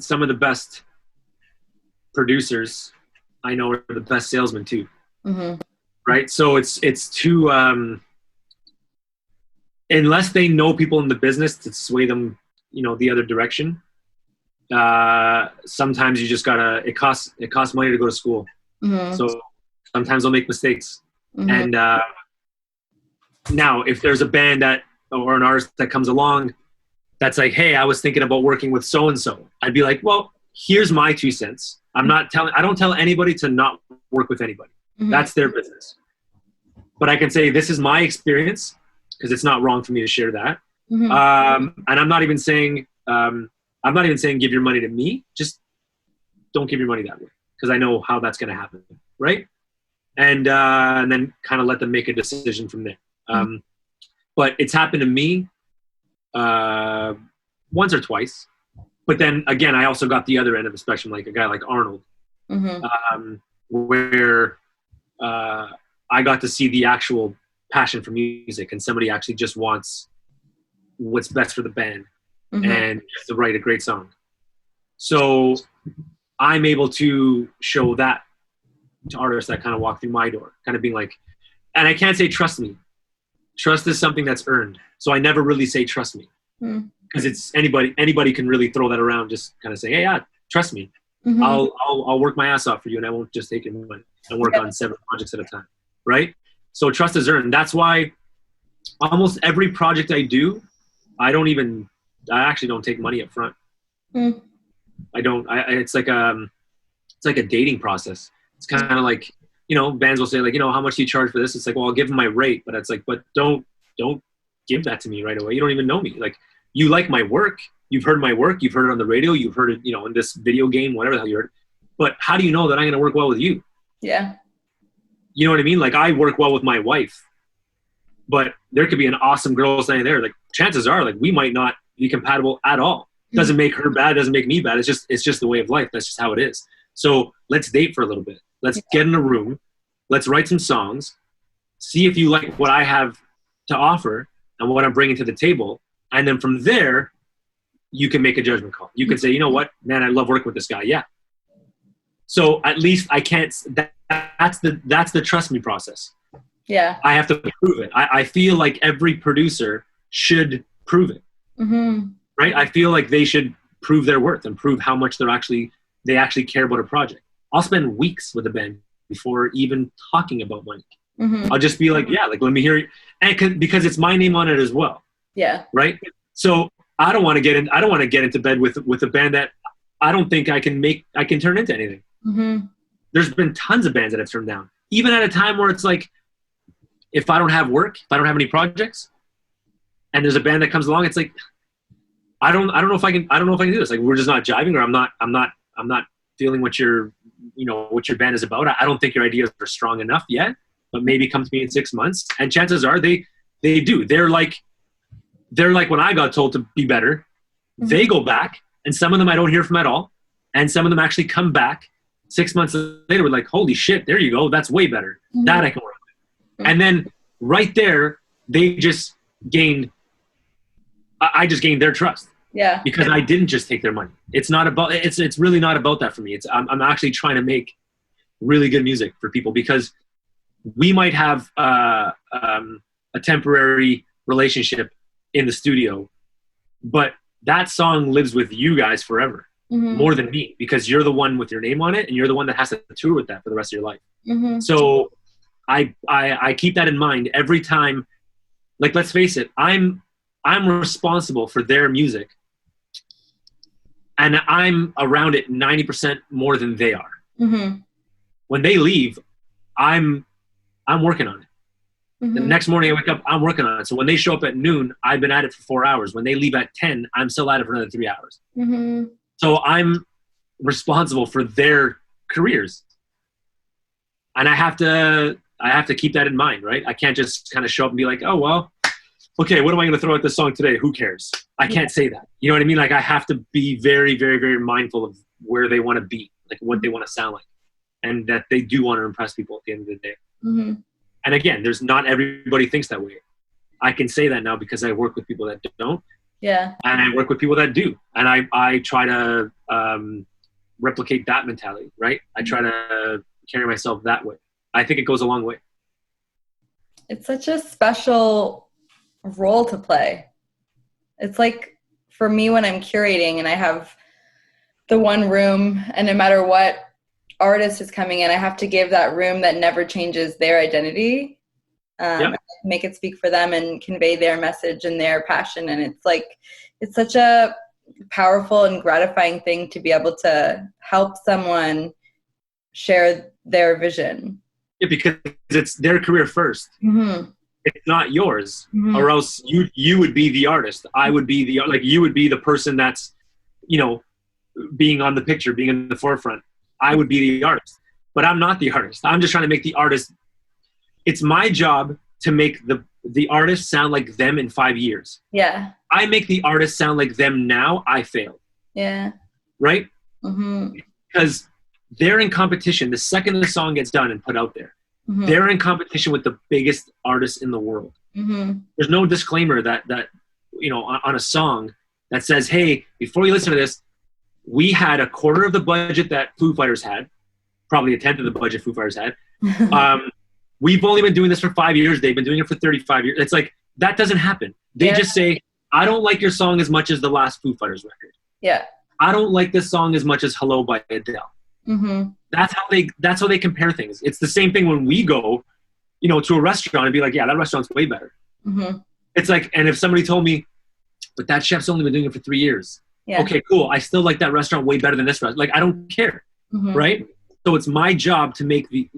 S2: some of the best producers I know are the best salesmen too. Right? So it's too, unless they know people in the business to sway them, the other direction. Sometimes you just gotta, it costs money to go to school. So sometimes they'll make mistakes. And, now, if there's a band or an artist that comes along that's like, hey, I was thinking about working with so-and-so, I'd be like, well, here's my 2 cents. I don't tell anybody to not work with anybody. That's their business. But I can say, this is my experience because it's not wrong for me to share that. And I'm not even saying give your money to me. Just don't give your money that way because I know how that's going to happen. Right. And then kind of let them make a decision from there. But it's happened to me once or twice. But then again, I also got the other end of the spectrum, like a guy like Arnold, where I got to see the actual passion for music, and somebody actually just wants what's best for the band and just to write a great song. So I'm able to show that to artists that kind of walk through my door, kind of being like, and I can't say trust me. Trust is something that's earned. So I never really say trust me, because it's anybody can really throw that around, just kind of say, hey, yeah, trust me. I'll work my ass off for you, and I won't just take your money and work on several projects at a time, right? So trust is earned. That's why almost every project I do, I actually don't take money up front. It's like a dating process. It's kind of like, bands will say like, how much do you charge for this? It's like, well, I'll give them my rate, but it's like, but don't give that to me right away. You don't even know me. Like, you like my work. You've heard my work. You've heard it on the radio. You've heard it, in this video game, whatever the hell you heard. But how do you know that I'm going to work well with you?
S3: Yeah.
S2: You know what I mean? Like, I work well with my wife, but there could be an awesome girl standing there. Like, chances are, like, we might not be compatible at all. Doesn't make her bad. Doesn't make me bad. It's just the way of life. That's just how it is. So let's date for a little bit. Let's get in a room. Let's write some songs. See if you like what I have to offer and what I'm bringing to the table. And then from there, you can make a judgment call. You can say, you know what, man, I love working with this guy. Yeah. So at least I can't. That's the trust me process.
S3: Yeah.
S2: I have to prove it. I feel like every producer should prove it. Right? I feel like they should prove their worth and prove how much they actually care about a project. I'll spend weeks with a band before even talking about money. I'll just be like, yeah, like, let me hear it. And because it's my name on it as well. Yeah. Right. So I don't want to get into bed with a band that I don't think I can turn into anything. There's been tons of bands that I've turned down, even at a time where it's like, if I don't have work, if I don't have any projects, and there's a band that comes along, it's like, I don't know if I can do this. Like, we're just not jiving, or I'm not feeling what your band is about. I don't think your ideas are strong enough yet, but maybe come to me in 6 months. And chances are they do. They're like when I got told to be better, they go back, and some of them I don't hear from at all. And some of them actually come back 6 months later with like, holy shit, there you go. That's way better. That I can work with. And then right there, they just gained, I just gained their trust. Yeah. Because I didn't just take their money. It's not about, it's really not about that for me. I'm actually trying to make really good music for people, because we might have a temporary relationship in the studio, but that song lives with you guys forever, more than me, because you're the one with your name on it, and you're the one that has to tour with that for the rest of your life. So I keep that in mind every time. Like, let's face it, I'm responsible for their music, and I'm around it 90% more than they are. When they leave, I'm working on it. The next morning I wake up, I'm working on it. So when they show up at noon, I've been at it for 4 hours. When they leave at 10, I'm still at it for another 3 hours. So I'm responsible for their careers. And I have to keep that in mind, right? I can't just kind of show up and be like, oh, well, okay, what am I going to throw at this song today? Who cares? I can't say that. You know what I mean? Like, I have to be very, very, very mindful of where they want to be, like what they want to sound like, and that they do want to impress people at the end of the day. And again, there's not everybody thinks that way. I can say that now because I work with people that don't. Yeah. And I work with people that do. And I try to replicate that mentality, right? I try to carry myself that way. I think it goes a long way.
S3: It's such a special role to play. It's like, for me, when I'm curating and I have the one room, and no matter what artist is coming in, I have to give that room that never changes their identity, make it speak for them and convey their message and their passion. And it's like, it's such a powerful and gratifying thing to be able to help someone share their vision.
S2: Yeah, because it's their career first. It's not yours, or else you would be the artist. I would be you would be the person that's, being on the picture, being in the forefront. I would be the artist, but I'm not the artist. I'm just trying to make the artist. It's my job to make the artist sound like them in 5 years.
S3: Yeah.
S2: I make the artist sound like them now, I failed.
S3: Yeah.
S2: Right?
S3: Mm-hmm.
S2: Because they're in competition. The second the song gets done and put out there,
S3: Mm-hmm.
S2: they're in competition with the biggest artists in the world.
S3: Mm-hmm.
S2: There's no disclaimer that on a song that says, hey, before you listen to this, we had a quarter of the budget that Foo Fighters had, probably a tenth of the budget Foo Fighters had. We've only been doing this for 5 years. They've been doing it for 35 years. It's like, that doesn't happen. They just say, I don't like your song as much as the last Foo Fighters record.
S3: Yeah.
S2: I don't like this song as much as Hello by Adele.
S3: Mm-hmm.
S2: That's how they compare things. It's the same thing when we go, to a restaurant and be like, yeah, that restaurant's way better.
S3: Mm-hmm.
S2: It's like, and if somebody told me, but that chef's only been doing it for 3 years.
S3: Yeah.
S2: Okay, cool. I still like that restaurant way better than this restaurant. Like, I don't care.
S3: Mm-hmm.
S2: Right? So it's my job to make the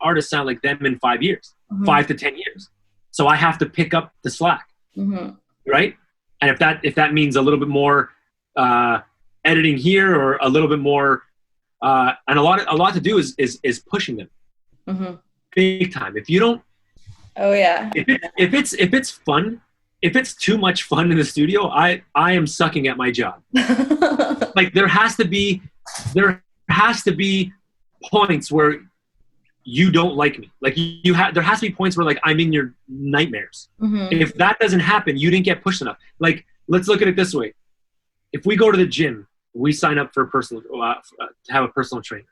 S2: artist sound like them in 5 years, 5 to 10 years. So I have to pick up the slack.
S3: Mm-hmm.
S2: Right? And if that means a little bit more editing here or a little bit more, and a lot to do is pushing them.
S3: Mm-hmm.
S2: Big time. If you don't,
S3: oh yeah.
S2: If it's fun, if it's too much fun in the studio, I am sucking at my job. Like there has to be points where you don't like me. Like there has to be points where like I'm in your nightmares.
S3: Mm-hmm.
S2: If that doesn't happen, you didn't get pushed enough. Like let's look at it this way: if we go to the gym, we sign up for to have a personal trainer.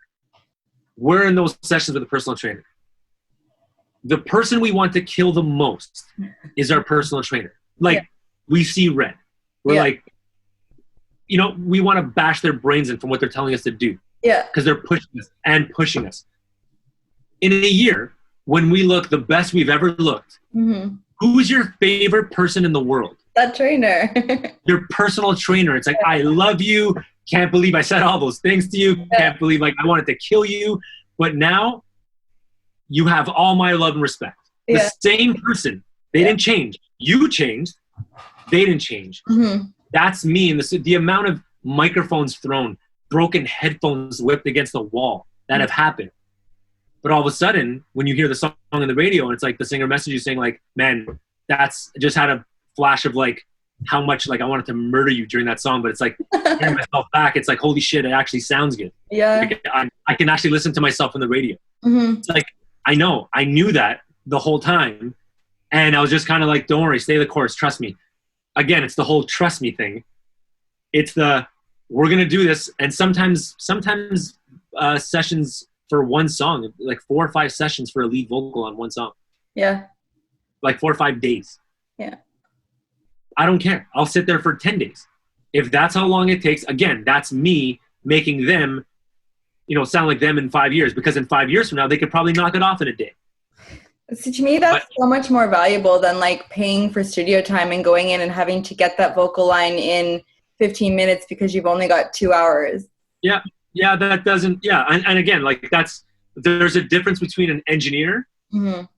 S2: We're in those sessions with a personal trainer. The person we want to kill the most is our personal trainer. Like we see red. We're like, we want to bash their brains in from what they're telling us to do.
S3: Yeah.
S2: Because they're pushing us. In a year, when we look the best we've ever looked, who's your favorite person in the world?
S3: That trainer.
S2: Your personal trainer. It's like, I love you. Can't believe I said all those things to you. Can't believe I wanted to kill you. But now you have all my love and respect. The same person. They didn't change. You changed. They didn't change.
S3: Mm-hmm.
S2: That's me. And the amount of microphones thrown, broken headphones whipped against the wall that have happened. But all of a sudden, when you hear the song on the radio and it's like the singer message you saying like, man, that's just had a flash of like how much like I wanted to murder you during that song. But it's like hearing myself back, it's like, holy shit, it actually sounds good.
S3: Yeah.
S2: Like, I can actually listen to myself on the radio.
S3: Mm-hmm.
S2: It's like, I knew that the whole time. And I was just kind of like, don't worry, stay the course, trust me. Again, it's the whole trust me thing. It's we're going to do this. And sometimes sessions for one song, like 4 or 5 sessions for a lead vocal on one song.
S3: Yeah.
S2: Like 4 or 5 days.
S3: Yeah.
S2: I don't care. I'll sit there for 10 days. If that's how long it takes, again, that's me making them, sound like them in 5 years. Because in 5 years from now, they could probably knock it off in a day.
S3: So to me, that's so much more valuable than like paying for studio time and going in and having to get that vocal line in 15 minutes because you've only got 2 hours.
S2: Yeah. Yeah, that doesn't, yeah. And again, like there's a difference between an engineer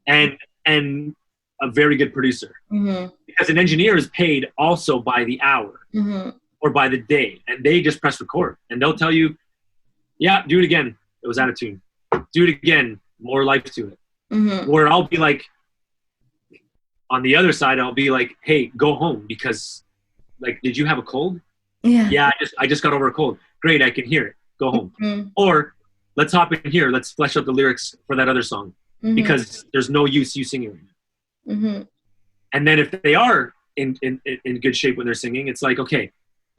S2: and a very good producer. Mm-hmm. Because an engineer is paid also by the hour or by the day. And they just press record. And they'll tell you, yeah, do it again. It was out of tune. Do it again. More life to it. Mm-hmm. Where I'll be like, on the other side, I'll be like, hey, go home because, like, did you have a cold? Yeah, I just got over a cold. Great, I can hear it. Go home. Mm-hmm. Or let's hop in here. Let's flesh out the lyrics for that other song because there's no use you singing right now. Mm-hmm. And then if they are in good shape when they're singing, it's like, okay,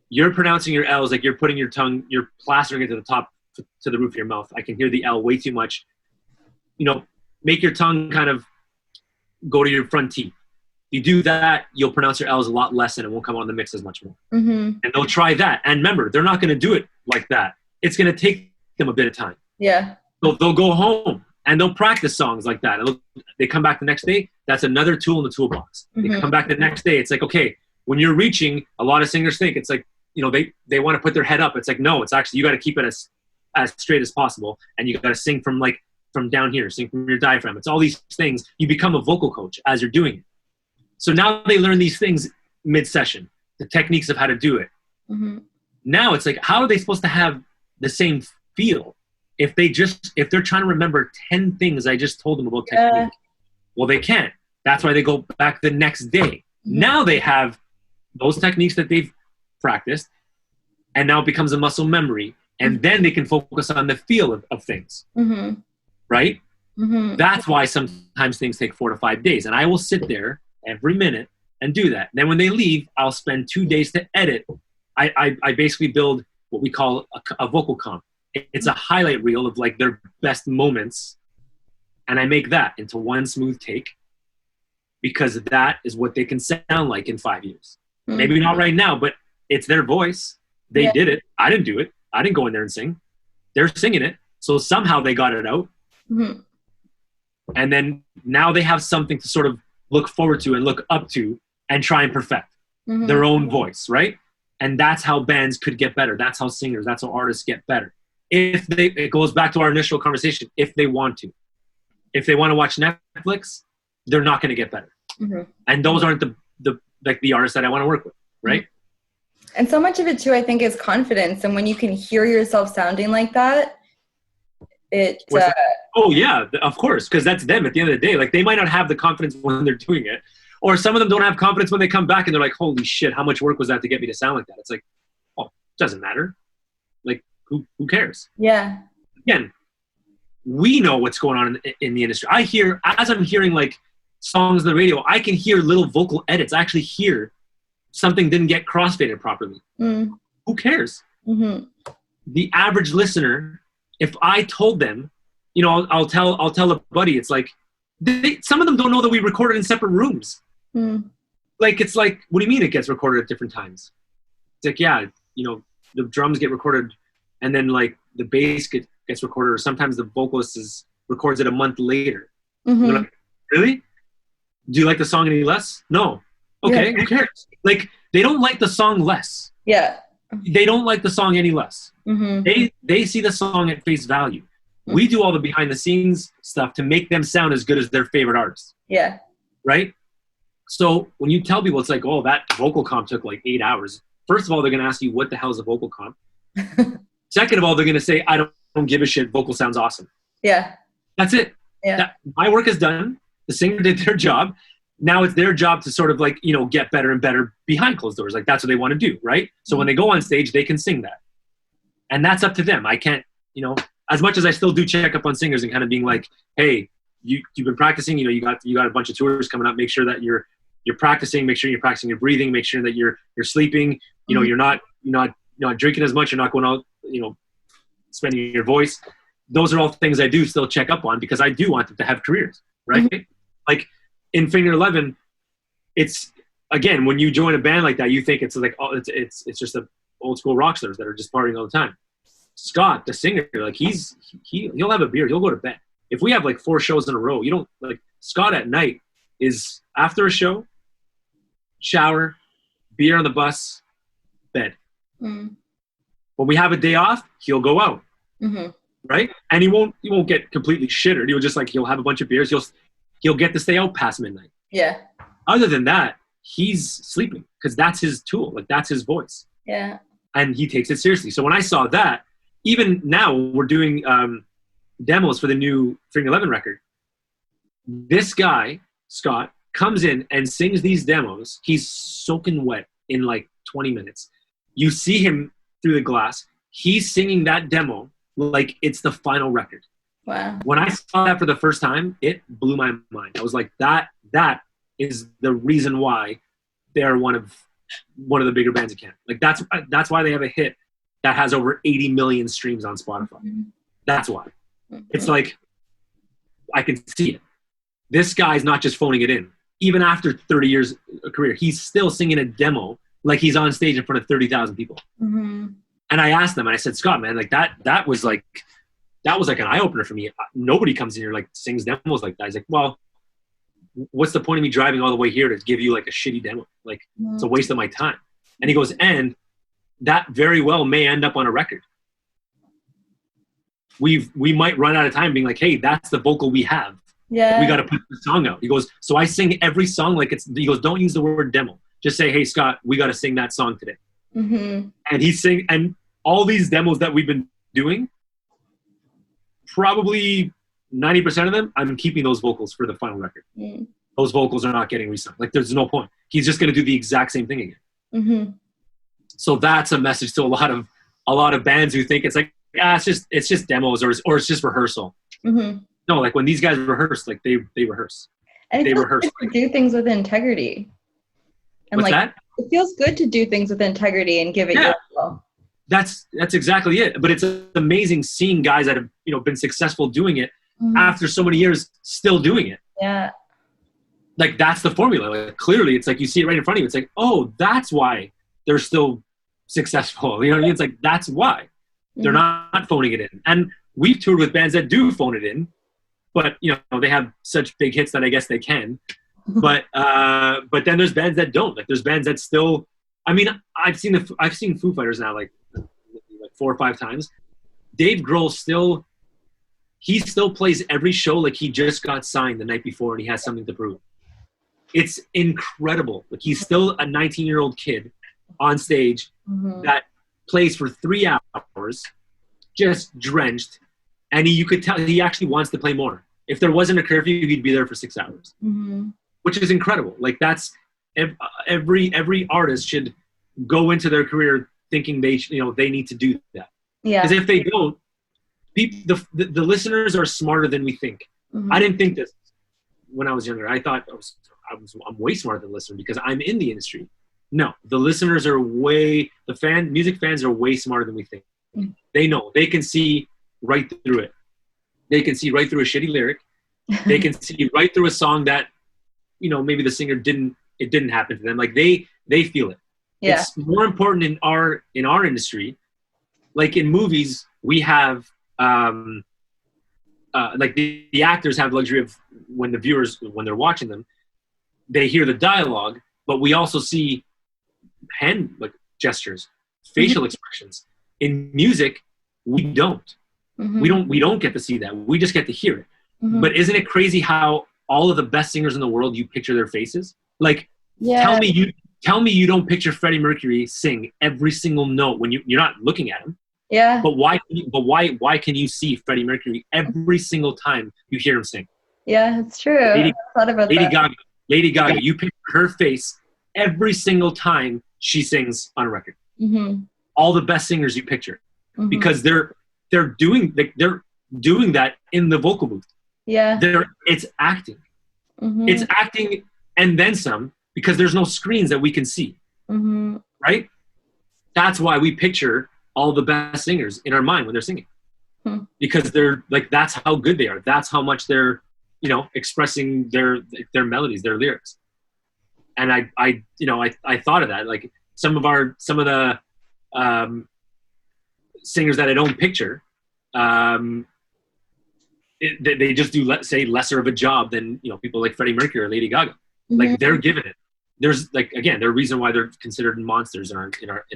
S2: you're pronouncing your L's like you're putting your tongue, you're plastering it to the top, to the roof of your mouth. I can hear the L way too much. Make your tongue kind of go to your front teeth. You do that, you'll pronounce your L's a lot less and it won't come on the mix as much more. Mm-hmm. And they'll try that. And remember, they're not going to do it like that. It's going to take them a bit of time.
S3: Yeah.
S2: They'll go home and they'll practice songs like that. They come back the next day. That's another tool in the toolbox. Mm-hmm. They come back the next day. It's like, okay, when you're reaching, a lot of singers think it's like, they want to put their head up. It's like, no, it's actually, you got to keep it as straight as possible. And you got to sing from down here, sing from your diaphragm. It's all these things. You become a vocal coach as you're doing it. So now they learn these things mid-session, the techniques of how to do it. Mm-hmm. Now it's like, how are they supposed to have the same feel if they're trying to remember 10 things I just told them about technique? Well, they can't That's why they go back the next day. Now they have those techniques that they've practiced, and now it becomes a muscle memory. And then they can focus on the feel of things, right? That's why sometimes things take 4 to 5 days. And I will sit there every minute and do that. Then when they leave, I'll spend 2 days to edit. I basically build what we call a vocal comp. It's a highlight reel of like their best moments. And I make that into one smooth take, because that is what they can sound like in 5 years. Maybe not right now, but it's their voice. They did it. I didn't do it. I didn't go in there and sing. They're singing it. So somehow they got it out. And then now they have something to sort of look forward to and look up to and try and perfect their own voice, right? And that's how bands could get better. That's how singers, that's how artists get better. It goes back to our initial conversation, if they want to. If they want to watch Netflix, they're not going to get better. And those aren't the artists that I want to work with, right?
S3: And so much of it too, I think, is confidence. And when you can hear yourself sounding like that, it...
S2: oh yeah, of course, because that's them at the end of the day. Like, they might not have the confidence when they're doing it, or some of them don't have confidence when they come back and they're like, holy shit, how much work was that to get me to sound like that? It's like, oh, it doesn't matter. Like, who cares?
S3: Yeah.
S2: Again, we know what's going on in the industry. I hear, as I'm hearing like songs on the radio, I can hear little vocal edits. I actually hear something didn't get crossfaded properly. Who cares? The average listener, if I told them, you know, I'll tell a buddy, it's like, some of them don't know that we recorded in separate rooms. Like, it's like, what do you mean it gets recorded at different times? It's like, yeah, you know, the drums get recorded and then like the bass gets recorded, or sometimes the vocalist records it a month later. They're like, really? Do you like the song any less? No. Okay, who cares? Like, they don't like the song less.
S3: Yeah.
S2: They don't like the song any less. They see the song at face value. We do all the behind the scenes stuff to make them sound as good as their favorite artist.
S3: Yeah.
S2: Right? So when you tell people, it's like, oh, that vocal comp took like 8 hours. First of all, they're going to ask you, what the hell is a vocal comp? Second of all, they're going to say, I don't give a shit. Vocal sounds awesome.
S3: Yeah.
S2: That's it.
S3: Yeah.
S2: My work is done. The singer did their job. Now it's their job to sort of like, you know, get better and better behind closed doors. Like, that's what they want to do, right? So when they go on stage, they can sing that. And that's up to them. I can't, you know, as much as I still do check up on singers and kind of being like, hey, you've been practicing, you know, you got a bunch of tours coming up. Make sure that you're practicing, make sure you're practicing your breathing, make sure that you're sleeping, you know, you're not drinking as much, you're not going out, you know, spending your voice. Those are all things I do still check up on, because I do want them to have careers, right? Like in Finger 11, it's, again, when you join a band like that, you think it's like, oh, it's just the old school rock stars that are just partying all the time. Scott, the singer, like he'll have a beer, he'll go to bed. If we have like 4 shows in a row, you don't, like, Scott at night is after a show, shower, beer on the bus, bed. When we have a day off, he'll go out, right? And he won't get completely shittered. He'll just, like, he'll have a bunch of beers. He'll get to stay out past midnight.
S3: Yeah.
S2: Other than that, he's sleeping, because that's his tool. Like, that's his voice.
S3: Yeah.
S2: And he takes it seriously. So when I saw that, even now we're doing demos for the new Finger 11 record. This guy, Scott, comes in and sings these demos. He's soaking wet in like 20 minutes. You see him through the glass. He's singing that demo like it's the final record.
S3: Wow.
S2: When I saw that for the first time, it blew my mind. I was like, that is the reason why they're one of the bigger bands in Canada. Like, that's why they have a hit that has over 80 million streams on Spotify. That's why. It's like, I can see it. This guy's not just phoning it in. Even after 30 years of career, he's still singing a demo like he's on stage in front of 30,000 people. And I asked them, and I said, Scott, man, like that was like an eye-opener for me. Nobody comes in here like sings demos like that. He's like, well, what's the point of me driving all the way here to give you like a shitty demo? Like, it's a waste of my time. And he goes, and that very well may end up on a record. We might run out of time being like, hey, that's the vocal we have. Yeah. We got to put the song out. He goes, so I sing every song like it's, he goes, don't use the word demo. Just say, hey, Scott, we got to sing that song today. And and all these demos that we've been doing, probably 90% of them, I'm keeping those vocals for the final record. those vocals are not getting re-sung. Like there's no point. He's just going to do the exact same thing again.
S3: Mm-hmm.
S2: So that's a message to a lot of bands who think it's like, it's just demos or it's just rehearsal.
S3: Mm-hmm.
S2: No, like when these guys rehearse, like they rehearse.
S3: And
S2: they rehearse.
S3: To do things with integrity. And
S2: what's that?
S3: It feels good to do things with integrity and give it your all.
S2: That's exactly it. But it's amazing seeing guys that have, been successful doing it after so many years still doing it.
S3: Yeah.
S2: Like that's the formula. Like, clearly it's like you see it right in front of you. It's like, oh, that's why they're still successful. You know what I mean? It's like, that's why they're not phoning it in. And we've toured with bands that do phone it in, but they have such big hits that I guess they can. But then there's bands that don't. Like there's bands that still. I mean, I've seen Foo Fighters now like 4 or 5 times. Dave Grohl still plays every show like he just got signed the night before and he has something to prove. It's incredible. Like he's still a 19-year-old kid on stage that plays for 3 hours, just drenched, and you could tell he actually wants to play more. If there wasn't a curfew, he'd be there for 6 hours, which is incredible. Like that's every artist should go into their career thinking they need to do that. Yeah. Because if they don't, the listeners are smarter than we think. I didn't think this when I was younger. I thought I'm way smarter than the listener because I'm in the industry. No, the listeners are music fans are way smarter than we think. They know. They can see right through it. They can see right through a shitty lyric. They can see right through a song that, maybe the singer didn't happen to them. Like they feel it. Yeah. It's more important in our industry. Like in movies, we have like the actors have luxury of when they're watching them, they hear the dialogue, but we also see hand gestures, facial expressions. In music, we don't. We don't get to see that. We just get to hear it. But isn't it crazy how all of the best singers in the world, you picture their faces? Like, tell me you don't picture Freddie Mercury sing every single note when you're not looking at him.
S3: Yeah.
S2: But why can you see Freddie Mercury every single time you hear him sing?
S3: Yeah, it's true.
S2: Lady Gaga, you picture her face every single time she sings on a record. All the best singers you picture because they're doing that in the vocal booth.
S3: Yeah.
S2: It's acting. It's acting and then some because there's no screens that we can see. Right? That's why we picture all the best singers in our mind when they're singing. Because they're like, that's how good they are. That's how much they're, expressing their melodies, their lyrics. And I thought of that. Like some of the singers that I don't picture, they just do, let's say, lesser of a job than people like Freddie Mercury or Lady Gaga. Like they're giving it. There's there's a reason why they're considered monsters in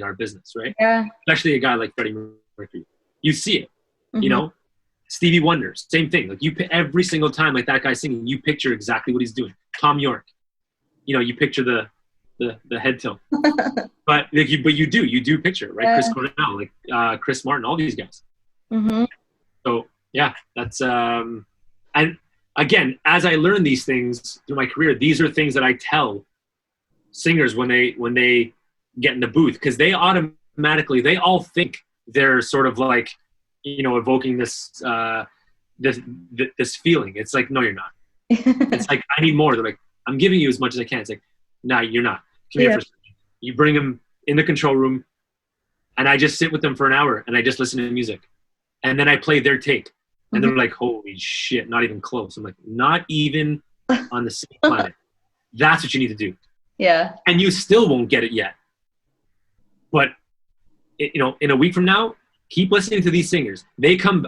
S2: our business, right?
S3: Yeah.
S2: Especially a guy like Freddie Mercury, you see it. Stevie Wonder, same thing. Like every single time, like that guy singing, you picture exactly what he's doing. Tom York, you picture the head tilt, but you do picture, right? Chris Cornell, like Chris Martin, all these guys. So yeah, that's and again, as I learn these things through my career, these are things that I tell singers when they get in the booth, because they all think they're sort of like evoking this this feeling. It's like, no, you're not. It's like, I need more. They're like, I'm giving you as much as I can. It's like, nah, you're not. Come here for a second. You bring them in the control room and I just sit with them for an hour and I just listen to music, and then I play their take and they're like, holy shit, not even close. I'm like, not even on the same planet. That's what you need to do.
S3: Yeah.
S2: And you still won't get it yet. But in a week from now, keep listening to these singers.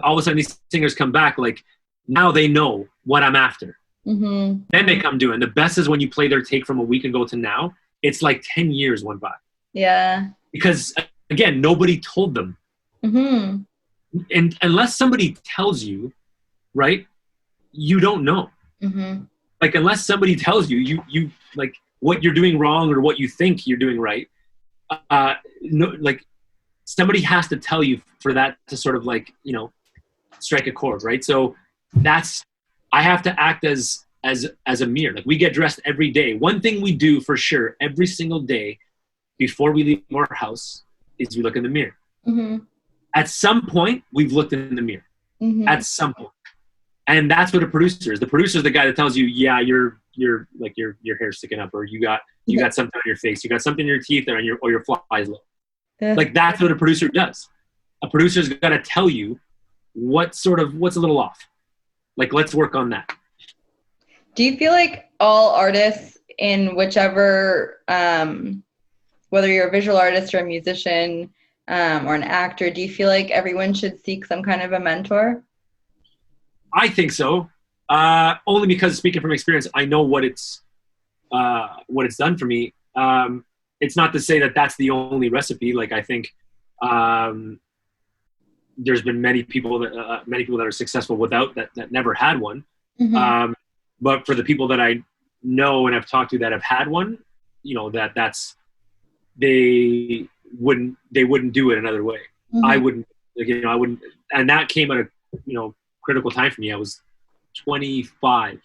S2: All of a sudden these singers come back, like now they know what I'm after. Then they come do it. And the best is when you play their take from a week ago to now, it's like 10 years went by.
S3: Yeah.
S2: Because again, nobody told them. And unless somebody tells you, right, you don't know. Like unless somebody tells you like what you're doing wrong or what you think you're doing right, no, like somebody has to tell you for that to sort of like, strike a chord, right? So I have to act as as a mirror. Like, we get dressed every day. One thing we do for sure every single day before we leave our house is we look in the mirror.
S3: Mm-hmm.
S2: At some point, we've looked in the mirror.
S3: Mm-hmm.
S2: At some point. And that's what a producer is. The producer is the guy that tells you, yeah, your hair's sticking up, or you got something on your face, you got something in your teeth, or your flies low.
S3: Yeah.
S2: Like, that's what a producer does. A producer's got to tell you what's a little off. Like, let's work on that.
S3: Do you feel like all artists in whichever, whether you're a visual artist or a musician or an actor, do you feel like everyone should seek some kind of a mentor?
S2: I think so. Only because, speaking from experience, I know what it's done for me. It's not to say that that's the only recipe. Like, I think there's been many people that are successful without that never had one.
S3: Mm-hmm.
S2: But for the people that I know and have talked to that have had one, you know, they wouldn't do it another way.
S3: Mm-hmm.
S2: I wouldn't, and that came at a, critical time for me. I was 25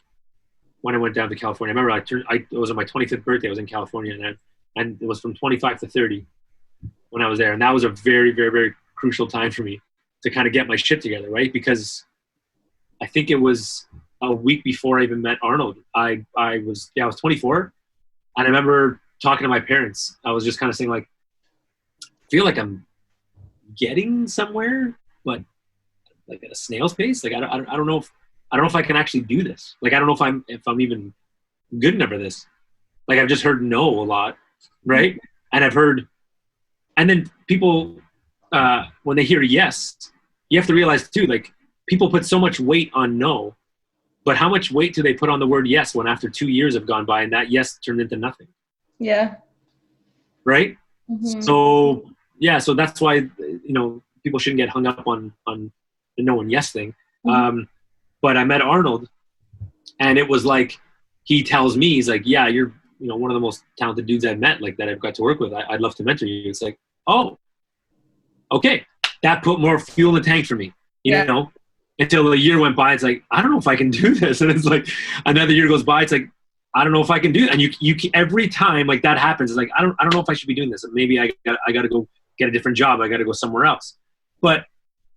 S2: when I went down to California. I remember it was on my 25th birthday. I was in California, and it was from 25 to 30 when I was there. And that was a very, very, very crucial time for me to kind of get my shit together, right? Because I think it was a week before I even met Arnold. I was 24. And I remember talking to my parents. I was just kind of saying, like, I feel like I'm getting somewhere, but like at a snail's pace. Like, I don't know if I can actually do this. Like, I don't know if I'm even good enough for this. Like, I've just heard no a lot, right? And I've heard, and then people, when they hear yes, you have to realize too, like, people put so much weight on no, but how much weight do they put on the word yes when after 2 years have gone by and that yes turned into nothing?
S3: Yeah.
S2: Right?
S3: Mm-hmm.
S2: So, yeah, so that's why, people shouldn't get hung up on the no and yes thing.
S3: Mm-hmm.
S2: But I met Arnold, and it was like, he tells me, he's like, yeah, you're, one of the most talented dudes I've met, like, that I've got to work with. I'd love to mentor you. It's like, oh, okay. That put more fuel in the tank for me, you know, until a year went by. It's like, I don't know if I can do this. And it's like, another year goes by. It's like, I don't know if I can do it. And you every time like that happens, it's like, I don't know if I should be doing this. Maybe I got to go get a different job. I got to go somewhere else. But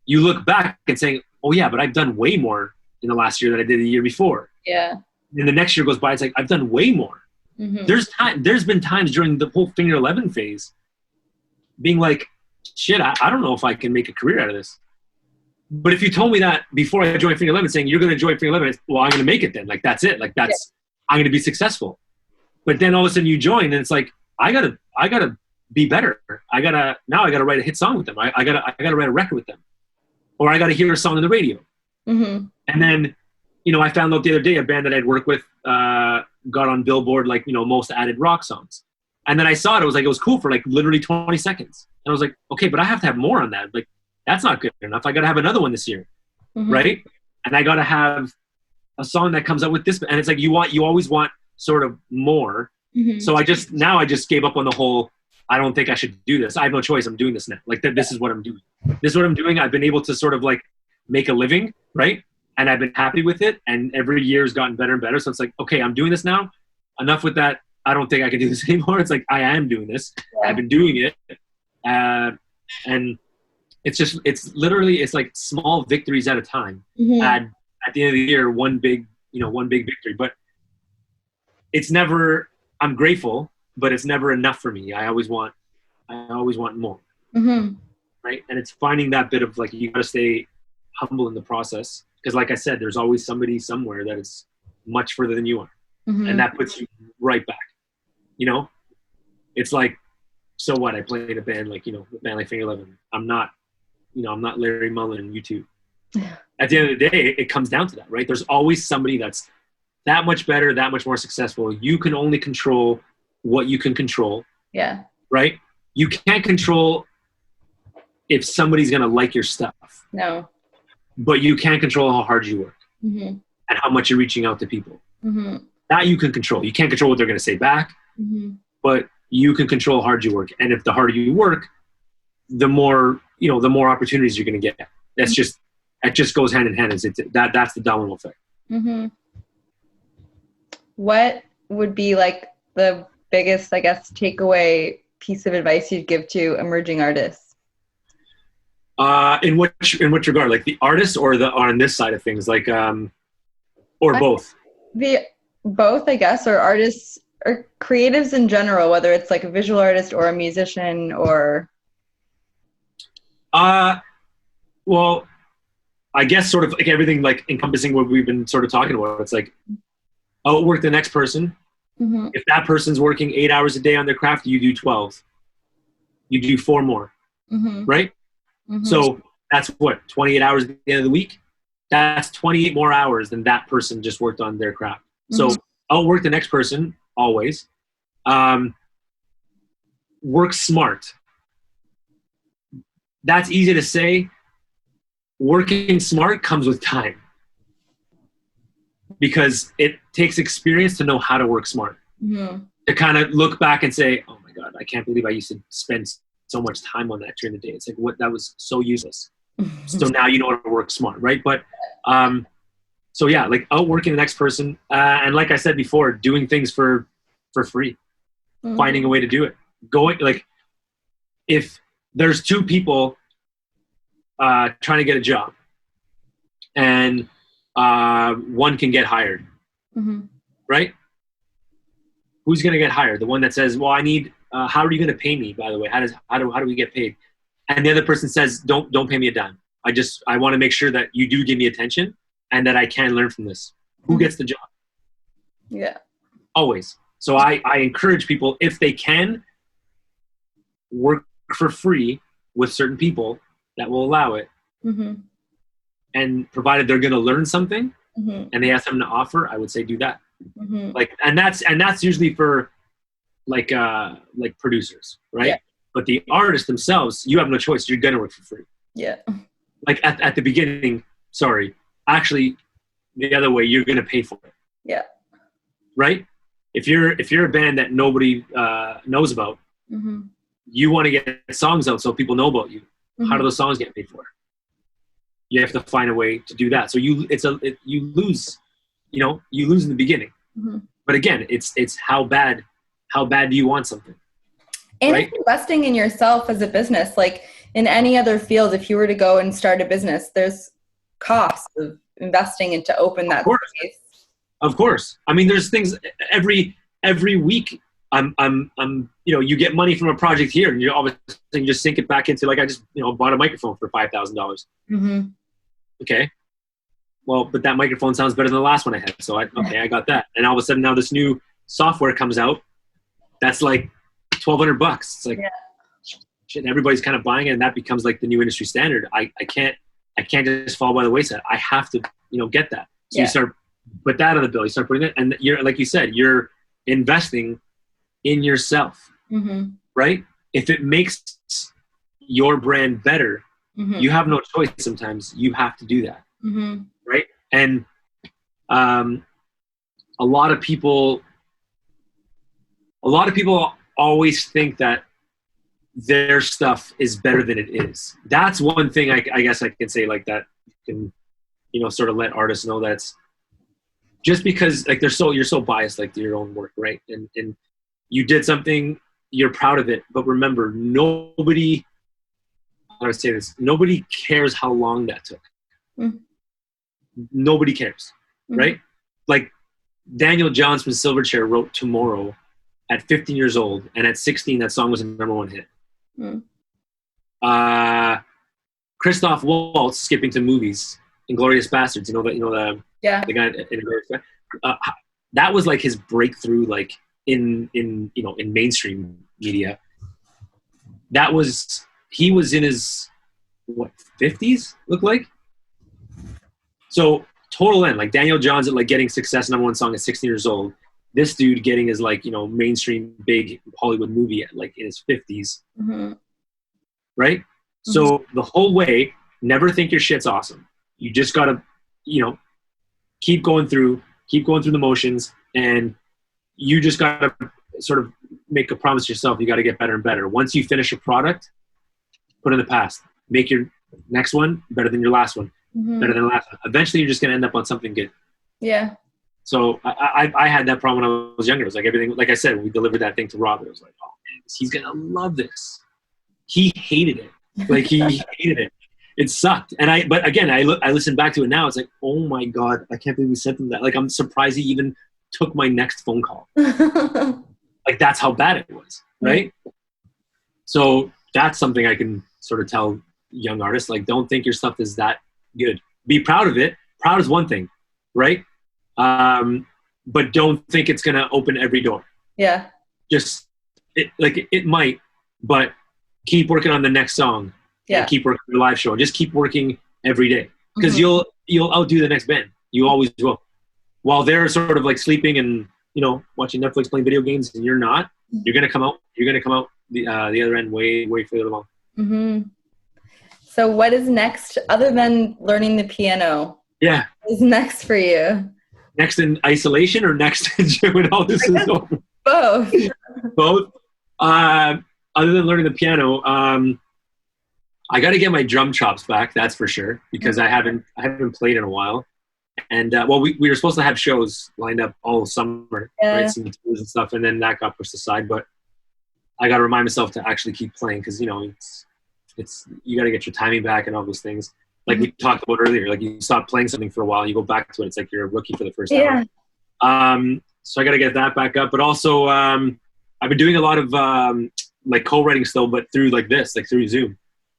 S2: you look back and saying, oh yeah, but I've done way more in the last year than I did the year before.
S3: Yeah.
S2: And the next year goes by. It's like, I've done way more. Mm-hmm. There's been times during the whole Finger 11 phase being like, shit, I don't know if I can make a career out of this. But if you told me that before I joined Finger 11, saying you're going to join Finger 11, well, I'm going to make it then. Like, that's it. Like, I'm going to be successful. But then all of a sudden you join, and it's like, I gotta be better. I gotta write a hit song with them. I gotta write a record with them, or I gotta hear a song on the radio. Mm-hmm. And then, I found out the other day a band that I'd worked with got on Billboard, like, most added rock songs. And then I saw it. It was cool for like literally 20 seconds. And I was like, okay, but I have to have more on that. Like, that's not good enough. I got to have another one this year. Mm-hmm. Right. And I got to have a song that comes out with this. And it's like, you always want sort of more. Mm-hmm. So I just gave up on the whole, I don't think I should do this. I have no choice. I'm doing this now. Like, this is what I'm doing. This is what I'm doing. I've been able to sort of like make a living. Right. And I've been happy with it. And every year has gotten better and better. So it's like, okay, I'm doing this now. Enough with that. I don't think I can do this anymore. It's like, I am doing this. Yeah. I've been doing it. And it's literally like small victories at a time. Mm-hmm. At the end of the year, one big victory. But it's never, I'm grateful, but it's never enough for me. I always want more. Mm-hmm. Right. And it's finding that bit of like, you got to stay humble in the process. Because like I said, there's always somebody somewhere that is much further than you are. Mm-hmm. And that puts you right back. It's like, so what? I play in a band like, a band like Finger 11. I'm not Larry Mullen and U2. At the end of the day, it comes down to that, right? There's always somebody that's that much better, that much more successful. You can only control what you can control. Yeah. Right? You can't control if somebody's going to like your stuff. No. But you can control how hard you work. Mm-hmm. And how much you're reaching out to people. Mm-hmm. That you can control. You can't control what they're going to say back. Mm-hmm. But you can control how hard you work. And if the harder you work, the more opportunities you're going to get. It just goes hand in hand. That's the domino effect. Mm-hmm.
S3: what would be like the biggest, I guess, takeaway piece of advice you'd give to emerging artists?
S2: In which regard? Like the artist or on this side of things? Like, or both?
S3: Both, I guess, or artists or creatives in general, whether it's like a visual artist or a musician or...
S2: Well, I guess sort of like everything, like encompassing what we've been sort of talking about. It's like, outwork the next person.
S3: Mm-hmm.
S2: If that person's working 8 hours a day on their craft, you do 12. You do 4 more, right? Mm-hmm. So that's what, 28 hours at the end of the week? That's 28 more hours than that person just worked on their craft. So outwork the next person, always. Work smart. That's easy to say. Working smart comes with time. Because it takes experience to know how to work smart. To kind of look back and say, oh my God, I can't believe I used to spend so much time on that during the day. It's like, that was so useless. So now you know how to work smart, right? But, so yeah, like outworking the next person. And like I said before, doing things for free. Finding a way to do it. Going, like, if there's 2 people trying to get a job and one can get hired, right? Who's going to get hired? The one that says, well, I need, how are you going to pay me, by the way? How do we get paid? And the other person says, don't pay me a dime. I want to make sure that you do give me attention and that I can learn from this. Who gets the job?
S3: Yeah.
S2: Always. So I encourage people, if they can, work for free with certain people that will allow it. And provided they're going to learn something and they have something to offer, I would say do that. Like, and that's usually for like producers, right? Yeah. But the artists themselves, you have no choice. You're going to work for free.
S3: Yeah.
S2: Like at the beginning, actually the other way, you're going to pay for it.
S3: Yeah.
S2: Right? If you're a band that nobody knows about, you want to get songs out so people know about you. How do those songs get paid for? You have to find a way to do that. So you lose, you lose in the beginning. But again, it's how bad do you want something?
S3: And
S2: right?
S3: Investing in yourself as a business, like in any other field, if you were to go and start a business, there's costs of investing into open that space.
S2: Of course. I mean, there's things every week. You get money from a project here, and you obviously just sink it back into, like, I just bought a microphone for $5,000. Okay. Well, but that microphone sounds better than the last one I had, so I got that. And all of a sudden now this new software comes out that's like $1,200. It's like shit. Everybody's kind of buying it, and that becomes like the new industry standard. I can't just fall by the wayside. I have to get that. So you start put that on the bill. You start putting it, and you're, like you said, you're investing in yourself, right? If it makes your brand better, you have no choice. Sometimes you have to do that, right? And a lot of people always think that their stuff is better than it is. That's one thing I guess I can say, like, that you can sort of let artists know, that's just because, like, you're so biased, like, to your own work, right? And you did something, you're proud of it, but remember, nobody cares how long that took. Nobody cares, right? Like, Daniel Johns from Silverchair wrote Tomorrow at 15 years old, and at 16 that song was a #1 hit. Christoph Waltz, Skipping to Movies, Inglourious Bastards, the guy in that was like his breakthrough, like in mainstream media. He was in his 50s, looked like. So total end, like Daniel Johns at like getting success, #1 song at 16 years old. This dude getting his mainstream big Hollywood movie at like in his 50s. Right? So the whole way, never think your shit's awesome. You just gotta, keep going through the motions, and you just gotta sort of make a promise to yourself. You gotta get better and better. Once you finish a product, put it in the past. Make your next one better than your last one. Better than the last one. Eventually you're just gonna end up on something good.
S3: Yeah.
S2: So I had that problem when I was younger. It was like everything, like I said, we delivered that thing to Rob. It was like, oh man, he's going to love this. He hated it. Like he hated it. It sucked. But again, I listen back to it now. It's like, oh my God, I can't believe we sent him that. Like, I'm surprised he even took my next phone call. Like, that's how bad it was. Right. So that's something I can sort of tell young artists, like, don't think your stuff is that good. Be proud of it. Proud is one thing. Right. But don't think it's going to open every door.
S3: Yeah.
S2: Just it might, but keep working on the next song. Yeah. And keep working on the live show. Just keep working every day, because you'll outdo the next band. You always will. While they're sort of like sleeping and, you know, watching Netflix, playing video games, and you're not, you're going to come out the other end way further along.
S3: Mm-hmm. So what is next other than learning the piano?
S2: Yeah.
S3: What is next for you?
S2: Next in isolation or next when all this is over?
S3: Both.
S2: Both. Other than learning the piano, I got to get my drum chops back. That's for sure, because I haven't played in a while. And we were supposed to have shows lined up all summer, right? Some tours and stuff, and then that got pushed aside. But I got to remind myself to actually keep playing, because, you know, it's you got to get your timing back and all those things. Like we talked about earlier, like you stop playing something for a while, you go back to it. It's like you're a rookie for the first time. So I got to get that back up. But also, I've been doing a lot of like co-writing still, but through like this, like through Zoom.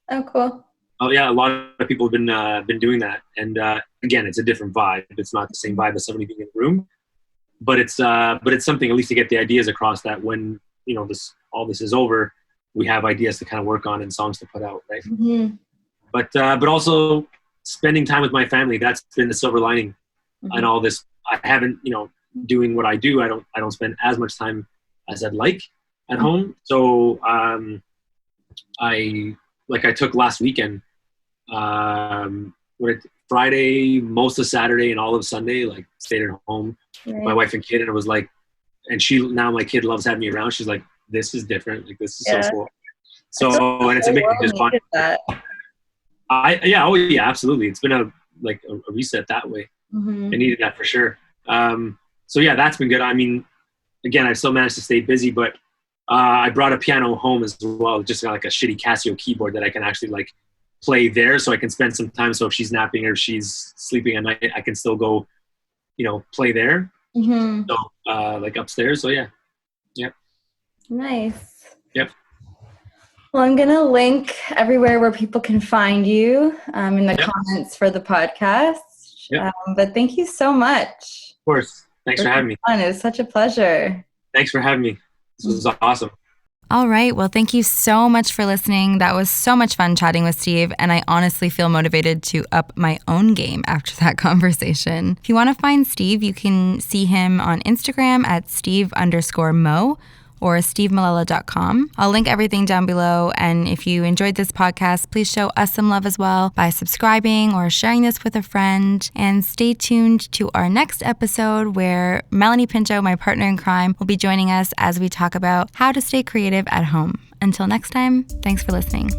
S3: Oh, cool.
S2: Oh yeah, a lot of people have been doing that. And again, it's a different vibe. It's not the same vibe as somebody being in the room, but it's something at least to get the ideas across, that when, you know, all this is over, we have ideas to kind of work on and songs to put out, right? Mm-hmm. But also spending time with my family. That's been the silver lining and all this. I haven't, you know, doing what I do. I don't spend as much time as I'd like at home. So I took last weekend, Friday, most of Saturday and all of Sunday, like stayed at home with my wife and kid. And it was like, and now my kid loves having me around. She's like, this is different. Like, this is so cool. So, and it's amazing. Just fun. Absolutely. It's been a reset that way. Mm-hmm. I needed that for sure. So yeah, that's been good. I mean, again, I still managed to stay busy, but I brought a piano home as well. Just got like a shitty Casio keyboard that I can actually like play there, so I can spend some time. So if she's napping or she's sleeping at night, I can still go, you know, play there. Mm-hmm. So like upstairs. So yeah. Yep.
S3: Nice.
S2: Yep.
S3: Well, I'm going to link everywhere where people can find you in the comments for the podcast. Yep. But thank you so much.
S2: Of course. Thanks for having me.
S3: Fun. It was such a pleasure.
S2: Thanks for having me. This was awesome.
S1: All right. Well, thank you so much for listening. That was so much fun chatting with Steve, and I honestly feel motivated to up my own game after that conversation. If you want to find Steve, you can see him on Instagram at Steve_Mo or SteveMolella.com. I'll link everything down below. And if you enjoyed this podcast, please show us some love as well by subscribing or sharing this with a friend. And stay tuned to our next episode, where Melanie Pinto, my partner in crime, will be joining us as we talk about how to stay creative at home. Until next time, thanks for listening.